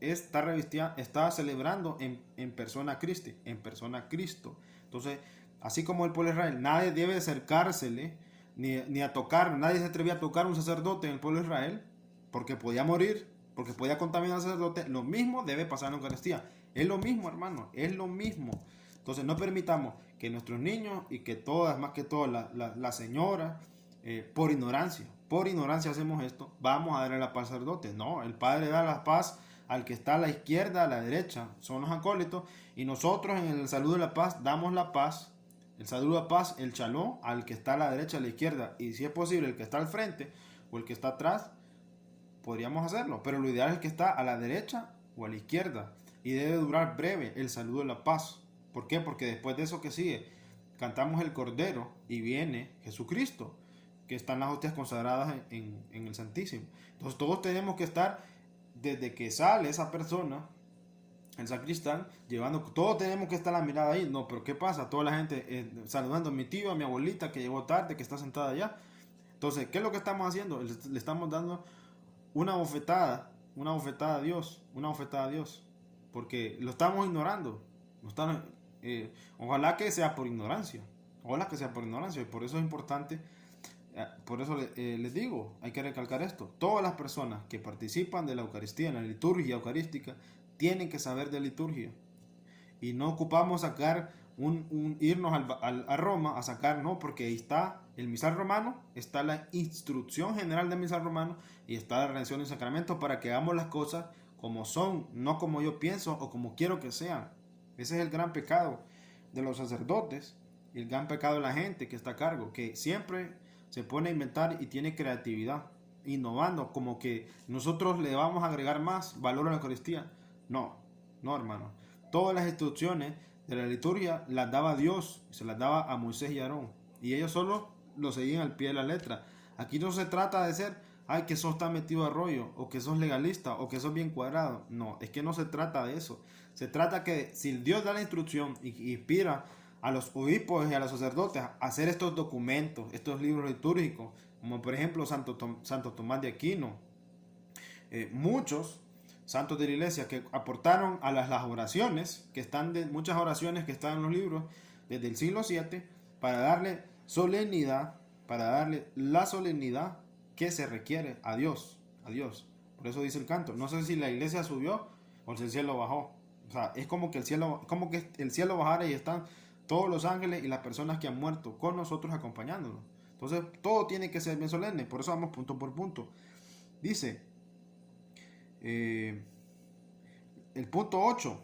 está celebrando en persona a Cristo, en persona a Cristo. Entonces, así como el pueblo de Israel, nadie debe acercársele ni a tocar, nadie se atrevía a tocar a un sacerdote en el pueblo de Israel porque podía morir, porque podía contaminar al sacerdote. Lo mismo debe pasar en la Eucaristía. Es lo mismo, hermano, es lo mismo. Entonces, no permitamos que nuestros niños y que todas, más que todas, la señora, por ignorancia hacemos esto, vamos a darle la paz al sacerdote. No, el Padre da la paz al que está a la izquierda, a la derecha, son los acólitos, y nosotros en el saludo de la paz damos la paz, el saludo de paz, el shalom, al que está a la derecha, a la izquierda, y si es posible el que está al frente o el que está atrás, podríamos hacerlo, pero lo ideal es el que está a la derecha o a la izquierda, y debe durar breve el saludo de la paz. ¿Por qué? Porque después de eso que sigue, cantamos el Cordero y viene Jesucristo, que están las hostias consagradas en el Santísimo. Entonces todos tenemos que estar desde que sale esa persona, el sacristán, todos tenemos que estar la mirada ahí. No, pero ¿qué pasa? Toda la gente saludando a mi tío, a mi abuelita que llegó tarde, que está sentada allá. Entonces, ¿qué es lo que estamos haciendo? Le estamos dando una bofetada a Dios, porque lo estamos ignorando. Ojalá que sea por ignorancia, y por eso es importante. Por eso les digo, hay que recalcar esto. Todas las personas que participan de la Eucaristía, en la liturgia eucarística, tienen que saber de liturgia. Y no ocupamos sacar irnos a Roma a sacar, no, porque ahí está el misal romano, está la instrucción general del misal romano y está la redención del sacramento para que hagamos las cosas como son, no como yo pienso o como quiero que sean. Ese es el gran pecado de los sacerdotes y el gran pecado de la gente que está a cargo, que siempre se pone a inventar y tiene creatividad, innovando, como que nosotros le vamos a agregar más valor a la Eucaristía. No, hermano. Todas las instrucciones de la liturgia las daba Dios, se las daba a Moisés y Aarón, y ellos solo lo seguían al pie de la letra. Aquí no se trata de ser, que sos tan metido a rollo, o que sos legalista, o que sos bien cuadrado. No, es que no se trata de eso. Se trata que si Dios da la instrucción y inspira a los obispos y a los sacerdotes a hacer estos documentos, estos libros litúrgicos, como por ejemplo Santo Tomás de Aquino, muchos santos de la iglesia que aportaron a las oraciones, muchas oraciones que están en los libros desde el siglo VII, para darle la solemnidad que se requiere a Dios. Por eso dice el canto, no sé si la iglesia subió o si el cielo bajó. O sea, es como que el cielo bajara y están todos los ángeles y las personas que han muerto con nosotros acompañándonos. Entonces, todo tiene que ser bien solemne. Por eso vamos punto por punto. Dice, el punto 8.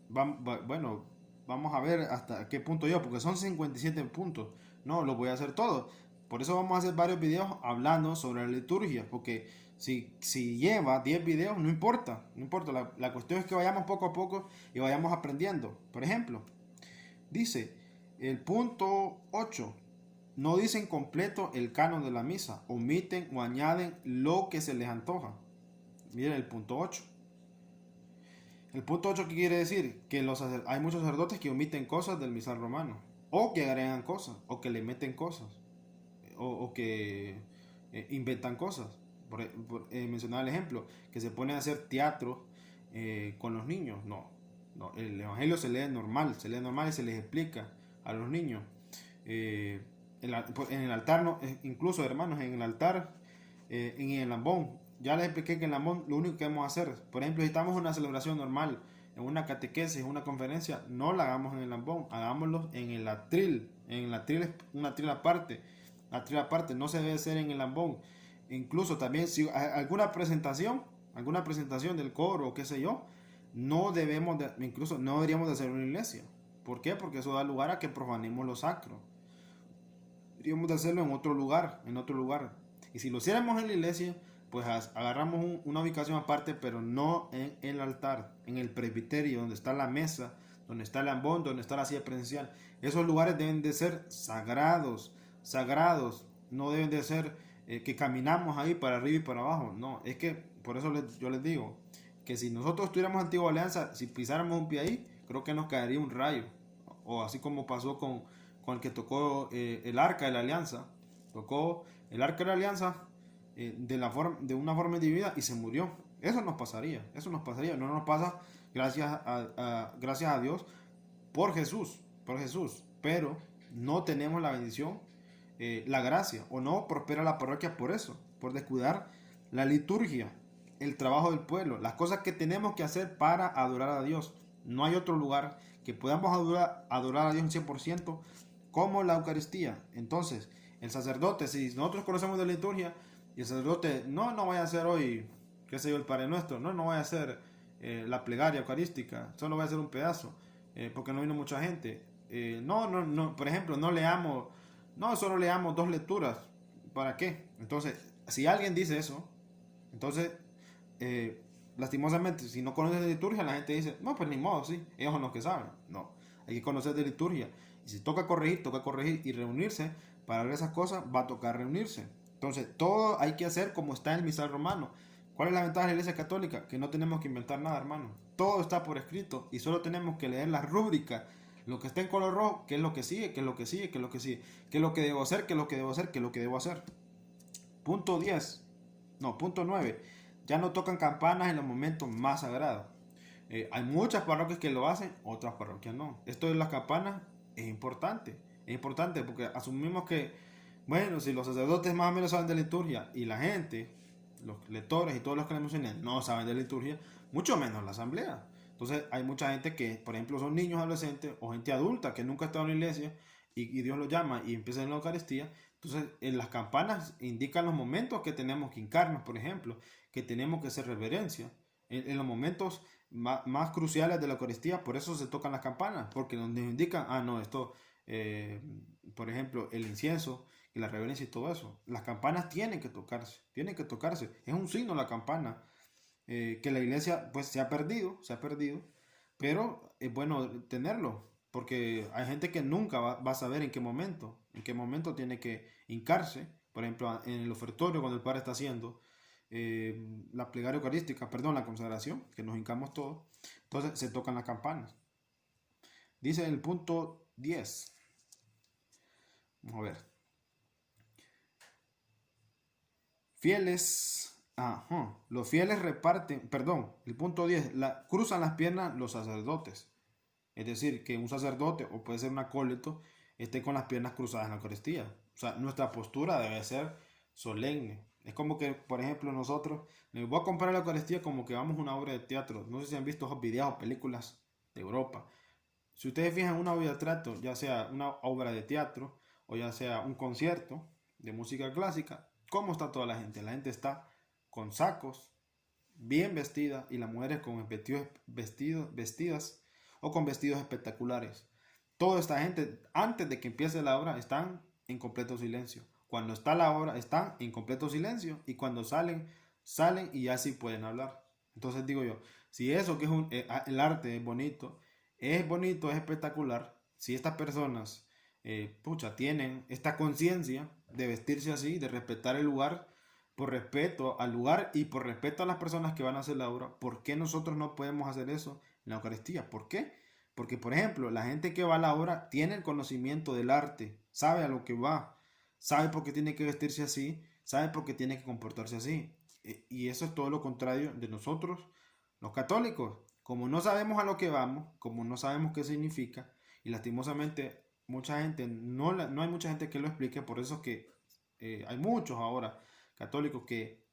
Bueno, vamos a ver hasta qué punto yo, porque son 57 puntos. No, lo voy a hacer todo. Por eso vamos a hacer varios videos hablando sobre la liturgia, porque si lleva 10 videos, no importa. La cuestión es que vayamos poco a poco y vayamos aprendiendo. Por ejemplo, dice el punto 8, no dicen completo el canon de la misa, omiten o añaden lo que se les antoja. Miren el punto 8. El punto 8, ¿qué quiere decir? Que hay muchos sacerdotes que omiten cosas del misal romano, o que agregan cosas, o que le meten cosas, o que inventan cosas. Mencionaba el ejemplo, que se pone a hacer teatro con los niños. No, el evangelio se lee normal y se les explica a los niños. En el altar, incluso hermanos, en el altar en el lambón. Ya les expliqué que en el lambón lo único que debemos hacer, por ejemplo, si estamos en una celebración normal, en una catequesis, en una conferencia, no la hagamos en el lambón, hagámoslo en el atril. En el atril es una atril aparte. Atril aparte, no se debe hacer en el lambón. Incluso también si hay alguna presentación del coro o qué sé yo, no debemos de, incluso no deberíamos de hacerlo en la iglesia. ¿Por qué? Porque eso da lugar a que profanemos lo sacro. Deberíamos de hacerlo en otro lugar, en otro lugar. Y si lo hiciéramos en la iglesia, pues agarramos una ubicación aparte, pero no en el altar, en el presbiterio, donde está la mesa, donde está el lambón, donde está la silla presencial. Esos lugares deben de ser sagrados, sagrados. No deben de ser que caminamos ahí para arriba y para abajo. No, es que por eso yo les digo que si nosotros tuviéramos antigua alianza, si pisáramos un pie ahí, creo que nos caería un rayo. O así como pasó con el que tocó el arca de la alianza. Tocó el arca de la alianza de una forma individual y se murió. Eso nos pasaría. No nos pasa gracias a Dios por Jesús. Pero no tenemos la bendición, la gracia, o no prospera la parroquia por eso, por descuidar la liturgia, el trabajo del pueblo, las cosas que tenemos que hacer para adorar a Dios. No hay otro lugar que podamos adorar a Dios en 100% como la Eucaristía. Entonces, el sacerdote, si nosotros conocemos de la liturgia, y el sacerdote, no vaya a hacer hoy, qué sé yo, el Padre Nuestro, no vaya a hacer la plegaria eucarística, solo voy a hacer un pedazo, porque no vino mucha gente. No, por ejemplo, solo leamos 2 lecturas, ¿para qué? Entonces, si alguien dice eso, entonces, lastimosamente, si no conoces de liturgia, la gente dice, no, pues ni modo, sí, ellos son los que saben. No, hay que conocer de liturgia. Y si toca corregir y reunirse para ver esas cosas, va a tocar reunirse. Entonces, todo hay que hacer como está en el misal romano. ¿Cuál es la ventaja de la Iglesia Católica? Que no tenemos que inventar nada, hermano. Todo está por escrito y solo tenemos que leer las rúbricas. Lo que está en color rojo, qué es lo que sigue, qué es lo que sigue, qué es lo que sigue, qué es lo que debo hacer, qué es lo que debo hacer, qué es lo que debo hacer. Punto 10. No, punto 9. Ya no tocan campanas en los momentos más sagrados. Hay muchas parroquias que lo hacen, otras parroquias no. Esto de las campanas es importante. Es importante porque asumimos que, bueno, si los sacerdotes más o menos saben de liturgia y la gente, los lectores y todos los que le mencioné no saben de liturgia, mucho menos la asamblea. Entonces hay mucha gente que, por ejemplo, son niños, adolescentes o gente adulta que nunca ha estado en la iglesia y Dios los llama y empieza en la Eucaristía. Entonces, en las campanas indican los momentos que tenemos que hincarnos, por ejemplo, que tenemos que hacer reverencia. En los momentos más cruciales de la Eucaristía, por eso se tocan las campanas, porque donde indican, no, esto, por ejemplo, el incienso y la reverencia y todo eso. Las campanas tienen que tocarse. Es un signo la campana, que la iglesia pues se ha perdido, pero es bueno tenerlo, porque hay gente que nunca va a saber en qué momento tiene que hincarse. Por ejemplo, en el ofertorio, cuando el padre está haciendo la plegaria eucarística, perdón, la consagración, que nos hincamos todos, entonces se tocan las campanas. Dice el punto 10. Vamos a ver. Los fieles reparten, perdón, el punto 10, cruzan las piernas los sacerdotes. Es decir, que un sacerdote, o puede ser un acólito, esté con las piernas cruzadas en la Eucaristía. O sea, nuestra postura debe ser solemne. Es como que, por ejemplo, nosotros, les voy a comparar la Eucaristía como que vamos a una obra de teatro. No sé si han visto esos videos o películas de Europa. Si ustedes fijan una obra de teatro, ya sea una obra de teatro o ya sea un concierto de música clásica, ¿cómo está toda la gente? La gente está con sacos, bien vestida, y las mujeres con vestidas o con vestidos espectaculares. Toda esta gente, antes de que empiece la obra, están en completo silencio. Cuando está la obra, están en completo silencio, y cuando salen y ya sí pueden hablar. Entonces digo yo, si eso que es el arte es bonito, es espectacular, si estas personas tienen esta conciencia de vestirse así, de respetar el lugar, por respeto al lugar y por respeto a las personas que van a hacer la obra, ¿por qué nosotros no podemos hacer eso en la Eucaristía? ¿Por qué? Porque, por ejemplo, la gente que va a la obra tiene el conocimiento del arte, sabe a lo que va, sabe por qué tiene que vestirse así, sabe por qué tiene que comportarse así. Y eso es todo lo contrario de nosotros, los católicos. Como no sabemos a lo que vamos, como no sabemos qué significa, y lastimosamente mucha gente, no hay mucha gente que lo explique, por eso es que hay muchos ahora católicos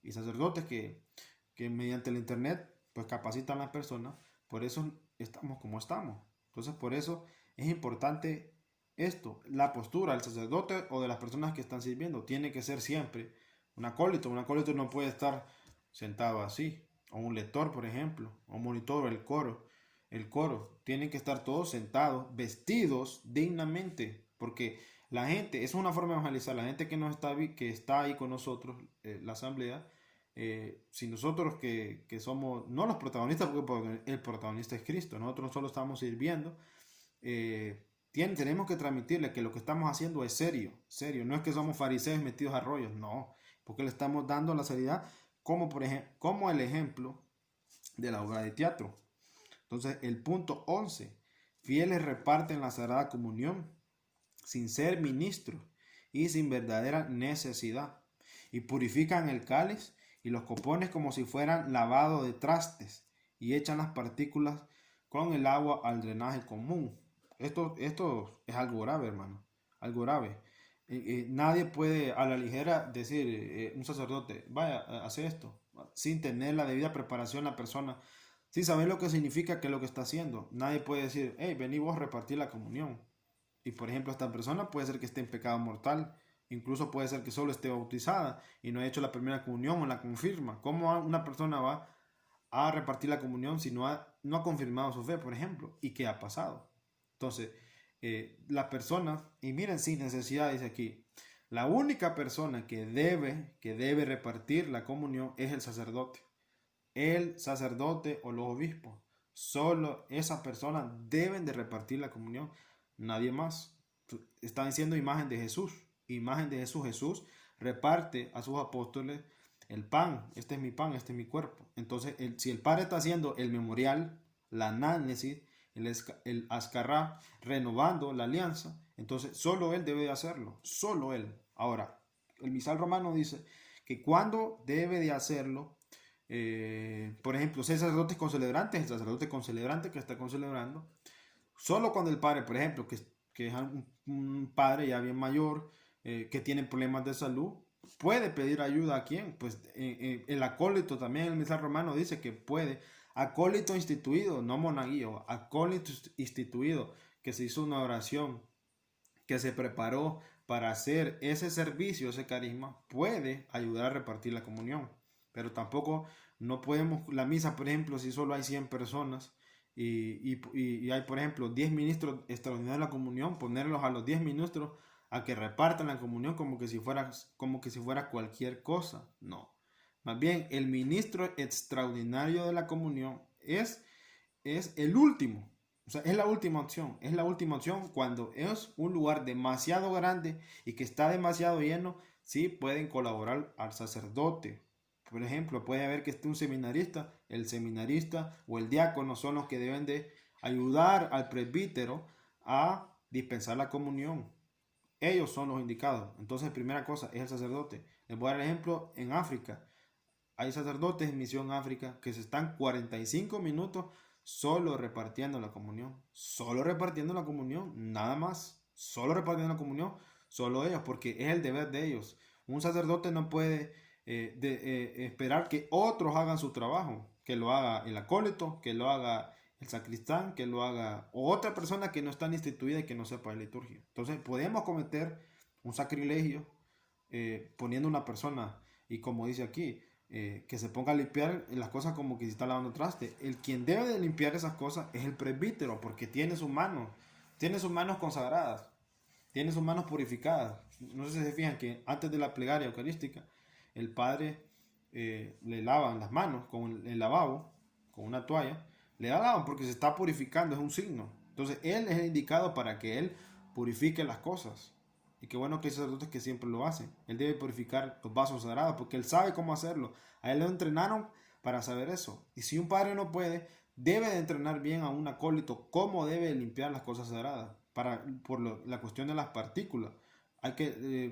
y sacerdotes que mediante el internet pues capacitan a las personas. Por eso estamos como estamos. Entonces por eso es importante esto, la postura del sacerdote o de las personas que están sirviendo. Tiene que ser siempre un acólito. Un acólito no puede estar sentado así. O un lector, por ejemplo, o un monitor, el coro. El coro. Tienen que estar todos sentados, vestidos dignamente. Porque la gente, es una forma de evangelizar. La gente que está ahí con nosotros, la asamblea, si nosotros que somos, no los protagonistas, porque el protagonista es Cristo, nosotros solo estamos sirviendo, tenemos que transmitirle que lo que estamos haciendo es serio, serio, no es que somos fariseos metidos a rollos, no, porque le estamos dando la seriedad, como por ejemplo, como el ejemplo de la obra de teatro. Entonces, el punto 11, fieles reparten la Sagrada Comunión sin ser ministros y sin verdadera necesidad, y purifican el cáliz y los copones como si fueran lavado de trastes, y echan las partículas con el agua al drenaje común. Esto es algo grave, hermano, algo grave. Nadie puede a la ligera decir, un sacerdote, vaya, hace esto, sin tener la debida preparación la persona, sin saber lo que significa, qué es lo que está haciendo. Nadie puede decir, hey, vení vos a repartir la comunión. Y por ejemplo, esta persona puede ser que esté en pecado mortal, incluso puede ser que solo esté bautizada y no haya hecho la primera comunión o la confirma. ¿Cómo una persona va a repartir la comunión si no ha confirmado su fe, por ejemplo? ¿Y qué ha pasado? Entonces, las personas, y miren, sin necesidad, dice aquí, la única persona que debe repartir la comunión es el sacerdote. El sacerdote o los obispos. Solo esas personas deben de repartir la comunión. Nadie más. Está diciendo imagen de Jesús. Imagen de Jesús. Jesús reparte a sus apóstoles el pan. Este es mi pan, este es mi cuerpo. Entonces, si el Padre está haciendo el memorial, la análisis, el ascarrá, renovando la alianza, entonces solo Él debe de hacerlo. Solo Él. Ahora, el misal romano dice que cuando debe de hacerlo, por ejemplo, si el sacerdote con celebrante que está concelebrando, solo cuando el padre, por ejemplo, que es un padre ya bien mayor, que tiene problemas de salud, puede pedir ayuda a quién, pues el acólito también, el misal romano dice que puede, acólito instituido, no monaguillo, acólito instituido, que se hizo una oración, que se preparó para hacer ese servicio, ese carisma, puede ayudar a repartir la comunión. Pero tampoco no podemos, la misa, por ejemplo, si solo hay 100 personas y hay, por ejemplo, 10 ministros extraordinarios de la comunión, ponerlos a los 10 ministros a que repartan la comunión como que si fuera cualquier cosa. No. Más bien, el ministro extraordinario de la comunión es el último. O sea, es la última opción. Es la última opción cuando es un lugar demasiado grande y que está demasiado lleno. Sí, pueden colaborar al sacerdote. Por ejemplo, puede haber que esté un seminarista. El seminarista o el diácono son los que deben de ayudar al presbítero a dispensar la comunión. Ellos son los indicados. Entonces, primera cosa es el sacerdote. Les voy a dar el ejemplo en África. Hay sacerdotes en Misión África que se están 45 minutos solo repartiendo la comunión. Solo repartiendo la comunión, nada más. Solo repartiendo la comunión, solo ellos, porque es el deber de ellos. Un sacerdote no puede esperar que otros hagan su trabajo, que lo haga el acólito, que lo haga el sacristán, que lo haga otra persona que no está instituida y que no sepa de liturgia. Entonces podemos cometer un sacrilegio poniendo una persona, y como dice aquí, que se ponga a limpiar las cosas como que se está lavando traste. El quien debe de limpiar esas cosas es el presbítero, porque tiene sus manos consagradas, tiene sus manos purificadas. No sé si se fijan que antes de la plegaria eucarística, el padre le lavan las manos con el lavabo, con una toalla, le lavan porque se está purificando, es un signo. Entonces él es el indicado para que él purifique las cosas. Y qué bueno que hay sacerdotes que siempre lo hacen. Él debe purificar los vasos sagrados porque él sabe cómo hacerlo. A él lo entrenaron para saber eso. Y si un padre no puede, debe de entrenar bien a un acólito cómo debe limpiar las cosas sagradas la cuestión de las partículas.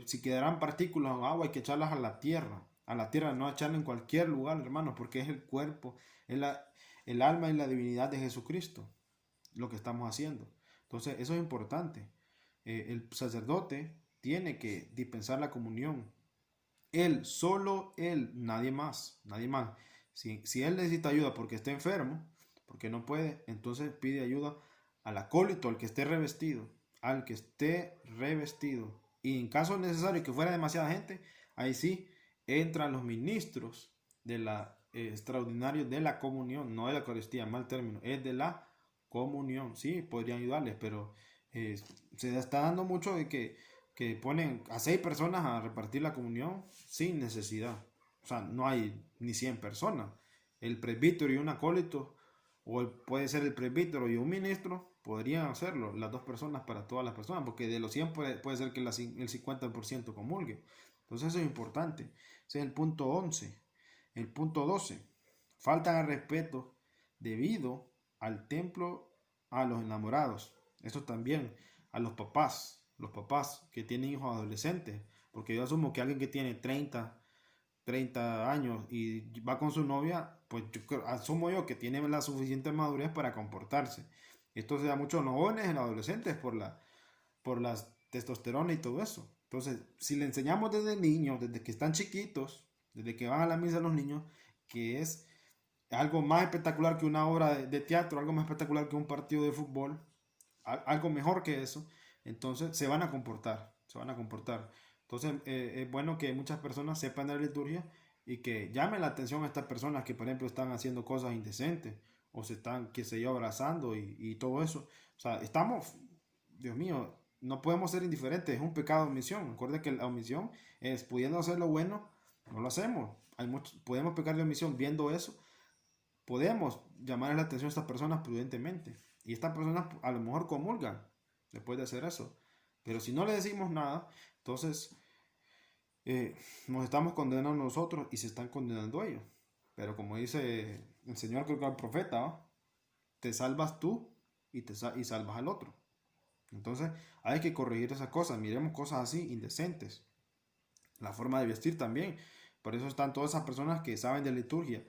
Si quedarán partículas en agua, hay que echarlas a la tierra, no echarlas en cualquier lugar, hermanos, porque es el cuerpo, es el alma y la divinidad de Jesucristo lo que estamos haciendo. Entonces, eso es importante. El sacerdote tiene que dispensar la comunión Él, solo él, nadie más, nadie más. Si él necesita ayuda porque está enfermo, porque no puede, entonces pide ayuda al acólito, al que esté revestido, al que esté revestido. Y en caso necesario que fuera demasiada gente, ahí sí entran los ministros de la extraordinario de la comunión, no de la Eucaristía, mal término, es de la comunión. Sí, podrían ayudarles, pero se está dando mucho de que ponen a 6 personas a repartir la comunión sin necesidad. O sea, no hay ni 100 personas. El presbítero y un acólito, puede ser el presbítero y un ministro, podrían hacerlo, las 2 personas para todas las personas, porque de los 100 puede ser que el 50% comulgue. Entonces eso es importante. Ese es el punto 11. El punto 12. Faltan al respeto debido al templo a los enamorados. Esto también a los papás que tienen hijos adolescentes, porque yo asumo que alguien que tiene 30 años y va con su novia, pues asumo yo que tiene la suficiente madurez para comportarse. Esto se da mucho en los jóvenes, en los adolescentes, por las testosterona y todo eso. Entonces, si le enseñamos desde niños, desde que están chiquitos, desde que van a la misa los niños, que es algo más espectacular que una obra de teatro, algo más espectacular que un partido de fútbol, algo mejor que eso, entonces se van a comportar, se van a comportar. Entonces es bueno que muchas personas sepan de la liturgia y que llamen la atención a estas personas que, por ejemplo, están haciendo cosas indecentes o se están, qué sé yo, abrazando y todo eso. O sea, estamos, Dios mío, no podemos ser indiferentes, es un pecado de omisión. Recuerda que la omisión es, pudiendo hacer lo bueno, no lo hacemos. Podemos pecar de omisión viendo eso, podemos llamar la atención a estas personas prudentemente. Y estas personas a lo mejor comulgan después de hacer eso. Pero si no le decimos nada, entonces nos estamos condenando nosotros y se están condenando ellos. Pero como dice el Señor, creo que el profeta, ¿no? Te salvas tú y salvas al otro. Entonces hay que corregir esas cosas. Miremos cosas así, indecentes. La forma de vestir también. Por eso están todas esas personas que saben de liturgia.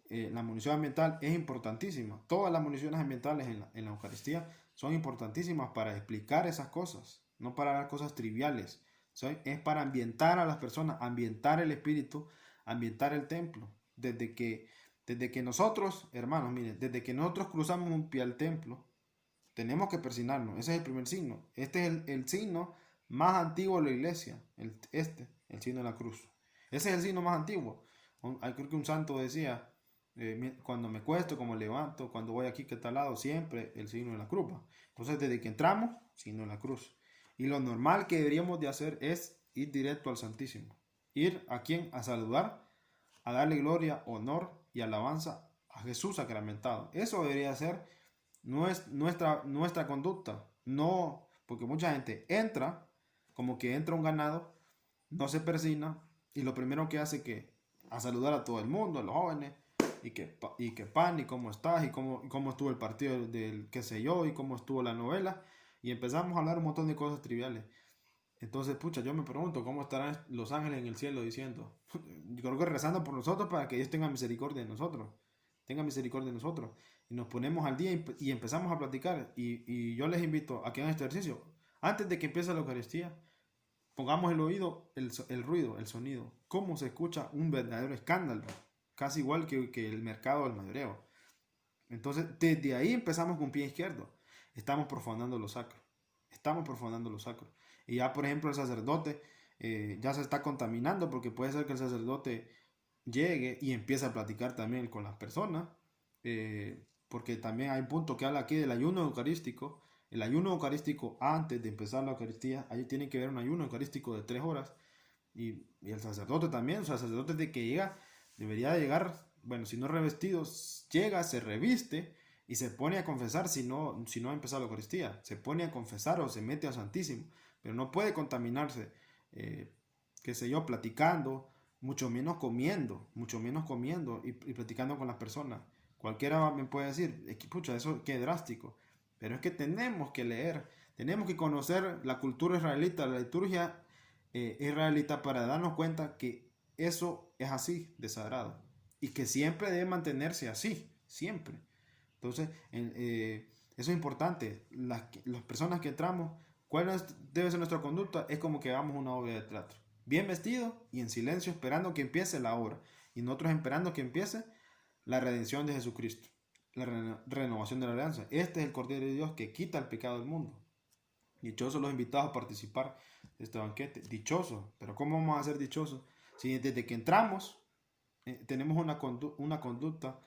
La munición ambiental es importantísima. Todas las municiones ambientales en la Eucaristía son importantísimas para explicar esas cosas, no para las cosas triviales. Es para ambientar a las personas, ambientar el espíritu, ambientar el templo. Desde que nosotros, hermanos, miren, desde que nosotros cruzamos un pie al templo, tenemos que persignarnos. Ese es el primer signo. Este es el signo más antiguo de la iglesia. El signo de la cruz. Ese es el signo más antiguo. Creo que un santo decía, cuando me cuesto, como levanto, cuando voy aquí que está al lado, siempre el signo de la cruz. Entonces, desde que entramos, signo de la cruz. Y lo normal que deberíamos de hacer es ir directo al Santísimo. Ir a quien, a saludar, a darle gloria, honor y alabanza a Jesús sacramentado. Eso debería ser nuestra conducta. No, porque mucha gente entra, como que entra un ganado, no se persigna y lo primero que hace que a saludar a todo el mundo, a los jóvenes, y que pan, y cómo estás, y cómo estuvo el partido del qué sé yo, y cómo estuvo la novela, y empezamos a hablar un montón de cosas triviales. Entonces, pucha, yo me pregunto cómo estarán los ángeles en el cielo diciendo, yo creo que rezando por nosotros para que Dios tenga misericordia de nosotros, tenga misericordia de nosotros, y nos ponemos al día y empezamos a platicar, y yo les invito a que hagan este ejercicio, antes de que empiece la Eucaristía, pongamos el oído, el ruido, el sonido, cómo se escucha un verdadero escándalo, casi igual que el mercado del mayoreo. Entonces, desde ahí empezamos con pie izquierdo. Estamos profanando lo sacro. Estamos profanando lo sacro. Y ya, por ejemplo, el sacerdote ya se está contaminando porque puede ser que el sacerdote llegue y empiece a platicar también con las personas. Porque también hay un punto que habla aquí del ayuno eucarístico. El ayuno eucarístico antes de empezar la Eucaristía, ahí tiene que ver un ayuno eucarístico de 3 horas. Y el sacerdote también, o sea, el sacerdote de que llega, debería de llegar, bueno, si no revestido, llega, se reviste y se pone a confesar si no ha empezado la Eucaristía. Se pone a confesar o se mete al Santísimo, pero no puede contaminarse, qué sé yo, platicando, mucho menos comiendo y platicando con las personas. Cualquiera me puede decir, pucha, eso qué drástico. Pero es que tenemos que leer, tenemos que conocer la cultura israelita, la liturgia israelita para darnos cuenta que eso es así de sagrado y que siempre debe mantenerse así, siempre. Entonces, eso es importante. Las personas que entramos, debe ser nuestra conducta? Es como que hagamos una obra de teatro. bien vestido y en silencio esperando que empiece la obra. Y nosotros esperando que empiece la redención de Jesucristo, la renovación de la alianza. Este es el Cordero de Dios que quita el pecado del mundo. Dichosos los invitados a participar de este banquete. Dichosos. Pero ¿cómo vamos a ser dichosos? Si desde que entramos tenemos una conducta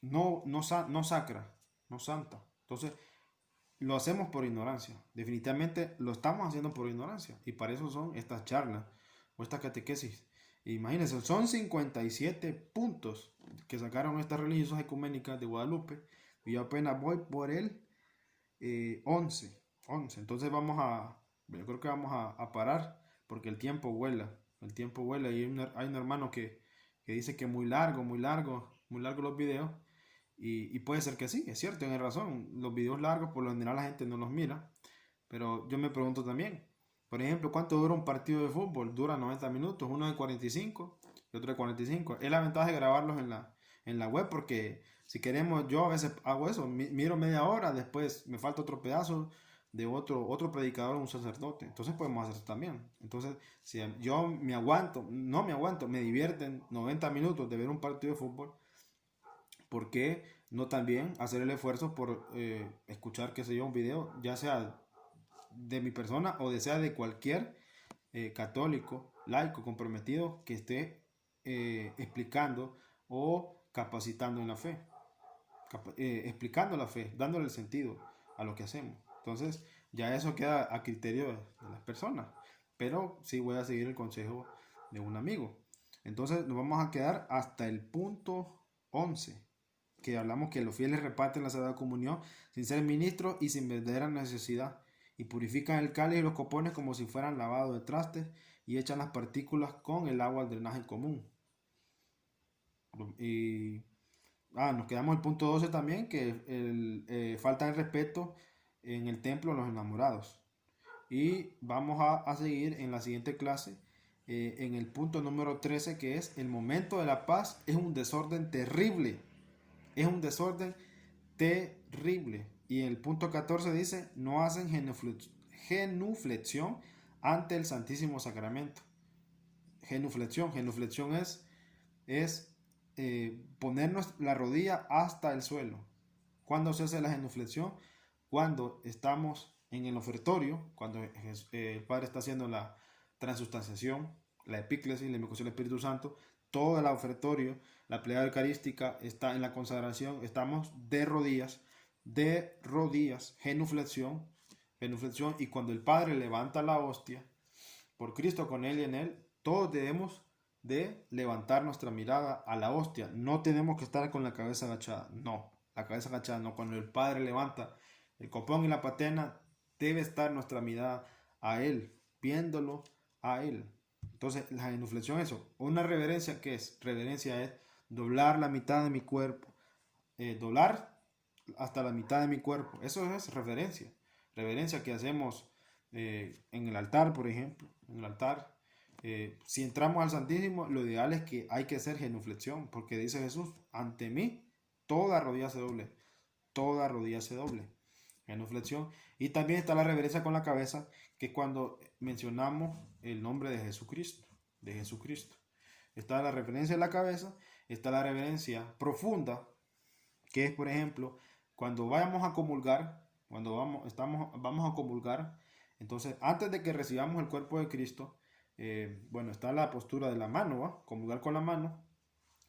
no sacra, no santa. Entonces, lo hacemos por ignorancia. Definitivamente lo estamos haciendo por ignorancia. Y para eso son estas charlas o estas catequesis. Imagínense, son 57 puntos que sacaron estas religiosas ecuménicas de Guadalupe. Y yo apenas voy por el 11. Entonces yo creo que vamos a parar porque el tiempo vuela. El tiempo vuela y hay un hermano que dice que muy largo los videos. Y puede ser que sí, es cierto, tiene razón. Los videos largos por lo general la gente no los mira. Pero yo me pregunto también, por ejemplo, ¿cuánto dura un partido de fútbol? Dura 90 minutos, uno de 45 y otro de 45. Es la ventaja de grabarlos en la web porque si queremos, yo a veces hago eso, miro media hora, después me falta otro pedazo de otro predicador, un sacerdote. Entonces podemos hacer eso también. Entonces, si yo me divierten 90 minutos de ver un partido de fútbol, ¿por qué no también hacer el esfuerzo por escuchar, qué sé yo, un video, ya sea de mi persona o sea de cualquier católico, laico, comprometido que esté explicando o capacitando en la fe, explicando la fe, dándole el sentido a lo que hacemos? Entonces, ya eso queda a criterio de las personas, pero sí voy a seguir el consejo de un amigo. Entonces, nos vamos a quedar hasta el punto 11, que hablamos que los fieles reparten la Sagrada Comunión sin ser ministros y sin verdadera necesidad, y purifican el cáliz y los copones como si fueran lavados de trastes, y echan las partículas con el agua al drenaje común. Y nos quedamos en el punto 12 también, que falta el respeto en el templo a los enamorados. Y vamos a seguir en la siguiente clase, en el punto número 13, que es el momento de la paz es un desorden terrible. Es un desorden terrible. Y el punto 14 dice, no hacen genuflexión ante el Santísimo Sacramento. Genuflexión es ponernos la rodilla hasta el suelo. ¿Cuándo se hace la genuflexión? Cuando estamos en el ofertorio, cuando el Padre está haciendo la transustanciación, la epíclesis, la invocación del Espíritu Santo, todo el ofertorio, la plegaria eucarística está en la consagración, estamos de rodillas, genuflexión, y cuando el Padre levanta la hostia, por Cristo, con Él y en Él, todos debemos de levantar nuestra mirada a la hostia. No tenemos que estar con la cabeza agachada, no, la cabeza agachada no. Cuando el Padre levanta el copón y la patena, debe estar nuestra mirada a Él, viéndolo a Él. Entonces, la genuflexión es eso. Una reverencia, ¿qué es? Reverencia es doblar la mitad de mi cuerpo, doblar hasta la mitad de mi cuerpo. Eso es reverencia. Reverencia que hacemos en el altar, por ejemplo. En el altar, si entramos al Santísimo, lo ideal es que hay que hacer genuflexión, porque dice Jesús, ante mí toda rodilla se doble, toda rodilla se doble. Genuflexión. Y también está la reverencia con la cabeza, que es cuando mencionamos el nombre de Jesucristo, Está la reverencia en la cabeza, está la reverencia profunda, que es, por ejemplo, cuando vayamos a comulgar, vamos a comulgar. Entonces, antes de que recibamos el cuerpo de Cristo, está la postura de la mano, ¿va? Comulgar con la mano.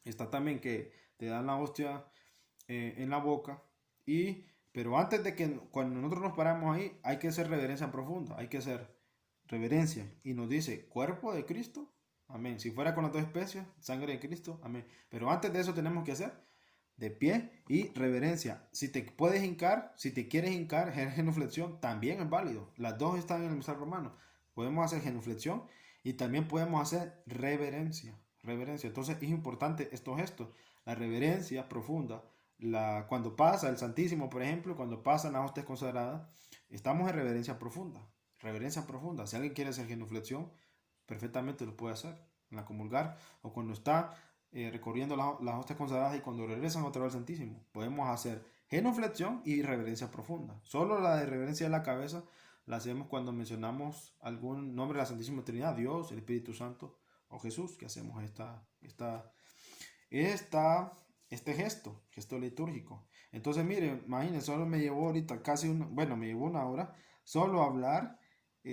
Está también que te dan la hostia en la boca. Pero antes de que, cuando nosotros nos paramos ahí, hay que hacer reverencia profunda, hay que hacer reverencia. Y nos dice, cuerpo de Cristo, amén. Si fuera con las dos especies, sangre de Cristo, amén. Pero antes de eso tenemos que hacer de pie y reverencia. Si te puedes hincar, si te quieres hincar, genuflexión, también es válido. Las dos están en el misal romano. Podemos hacer genuflexión y también podemos hacer reverencia. Entonces es importante estos gestos. La reverencia profunda, cuando pasa el Santísimo, por ejemplo, cuando pasan las hostias consagradas, estamos en reverencia profunda. Si alguien quiere hacer genuflexión, perfectamente lo puede hacer en la comulgar o cuando está recorriendo las hostias consagradas y cuando regresan otra vez al Santísimo. Podemos hacer genuflexión y reverencia profunda. Solo la de reverencia de la cabeza la hacemos cuando mencionamos algún nombre de la Santísima Trinidad, Dios, el Espíritu Santo o Jesús, que hacemos este gesto litúrgico. Entonces, mire, imagínense, solo me llevó ahorita me llevó una hora solo hablar,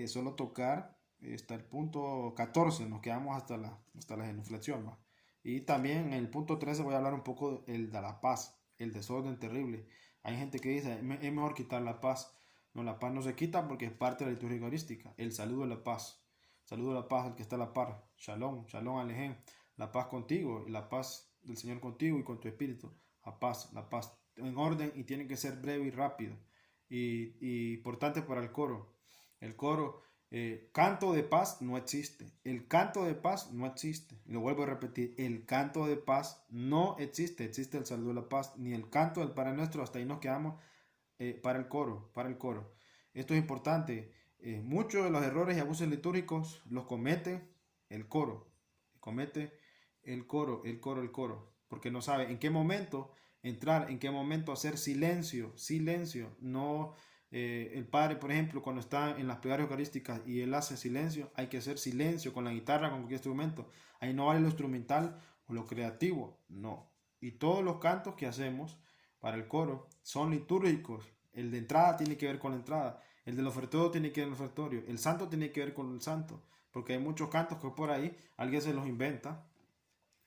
solo tocar hasta el punto 14, nos quedamos hasta la genuflexión, ¿va? Y también en el punto 13 voy a hablar un poco de la paz, el desorden terrible. Hay gente que dice, es mejor quitar la paz. No, la paz no se quita porque es parte de la liturgia eucarística. El saludo de la paz. Saludo de la paz al que está a la par. Shalom, shalom alejem. La paz contigo y la paz del Señor contigo y con tu espíritu. La paz en orden y tiene que ser breve y rápido. Y importante para el coro. El coro, canto de paz no existe. El canto de paz no existe. Lo vuelvo a repetir. El canto de paz no existe. Existe el saludo de la paz. Ni el canto del Padre Nuestro. Hasta ahí nos quedamos para el coro. Esto es importante. Muchos de los errores y abusos litúrgicos los comete el coro. Comete el coro. Porque no sabe en qué momento entrar, en qué momento hacer silencio. No, el padre, por ejemplo, cuando está en las plegarias eucarísticas y él hace silencio, hay que hacer silencio con la guitarra, con cualquier instrumento. Ahí no vale lo instrumental o lo creativo, no. Y todos los cantos que hacemos para el coro son litúrgicos. El de entrada tiene que ver con la entrada, el del ofertorio tiene que ver con el ofertorio, el santo tiene que ver con el santo, porque hay muchos cantos que por ahí alguien se los inventa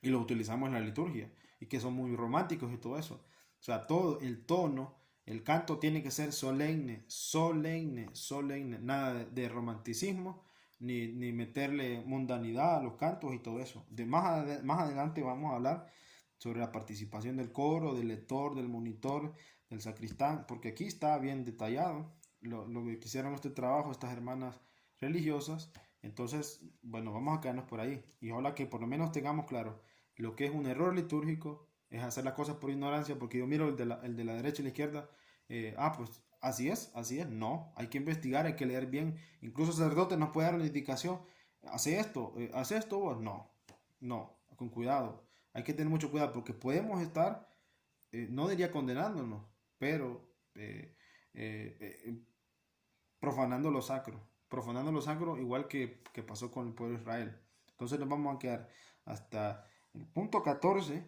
y los utilizamos en la liturgia y que son muy románticos y todo eso. O sea, todo el tono, el canto tiene que ser solemne, nada de romanticismo ni meterle mundanidad a los cantos y todo eso. Más adelante vamos a hablar sobre la participación del coro, del lector, del monitor, del sacristán, porque aquí está bien detallado lo que quisieron este trabajo estas hermanas religiosas. Entonces, bueno, vamos a quedarnos por ahí y ojalá que por lo menos tengamos claro lo que es un error litúrgico, es hacer las cosas por ignorancia, porque yo miro el de la derecha y la izquierda, pues así es, no, hay que investigar, hay que leer bien, incluso el sacerdote nos puede dar una indicación, hace esto vos, no, con cuidado, hay que tener mucho cuidado, porque podemos estar, no diría condenándonos, pero profanando lo sacro, igual que pasó con el pueblo de Israel. Entonces nos vamos a quedar hasta el punto 14,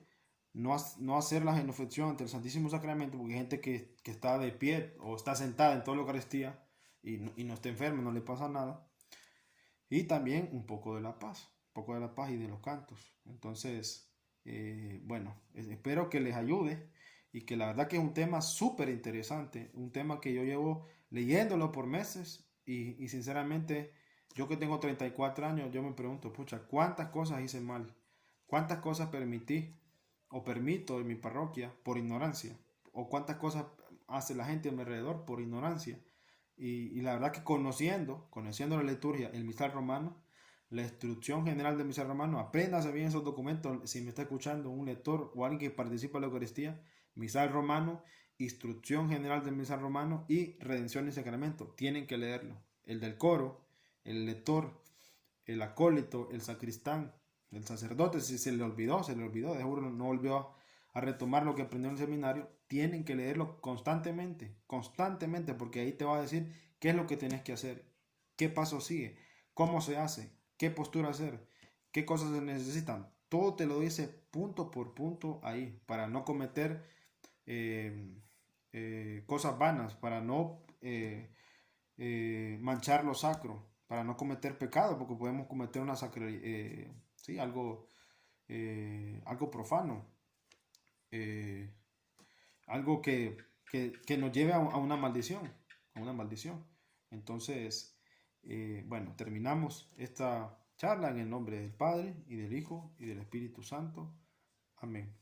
no hacer la genuflexión ante el Santísimo Sacramento, porque hay gente que está de pie o está sentada en toda la Eucaristía y no está enferma, no le pasa nada. Y también un poco de la paz y de los cantos. Entonces, bueno, espero que les ayude y que la verdad que es un tema súper interesante, un tema que yo llevo leyéndolo por meses y sinceramente yo que tengo 34 años, yo me pregunto, pucha, ¿cuántas cosas hice mal? ¿Cuántas cosas permití o permito en mi parroquia por ignorancia? ¿O cuántas cosas hace la gente a mi alrededor por ignorancia? Y la verdad que conociendo la liturgia, el misal romano, la instrucción general del misal romano, apréndase bien esos documentos, si me está escuchando un lector o alguien que participa en la Eucaristía, misal romano, instrucción general del misal romano y redención y sacramento, tienen que leerlo. El del coro, el lector, el acólito, el sacristán, el sacerdote, si se le olvidó, de seguro no volvió a retomar lo que aprendió en el seminario, tienen que leerlo constantemente, porque ahí te va a decir qué es lo que tienes que hacer, qué paso sigue, cómo se hace, qué postura hacer, qué cosas se necesitan. Todo te lo dice punto por punto ahí, para no cometer cosas vanas, para no manchar lo sacro, para no cometer pecado, porque podemos cometer una sí, algo profano, algo que nos lleve a una maldición, Entonces, bueno, terminamos esta charla en el nombre del Padre y del Hijo y del Espíritu Santo. Amén.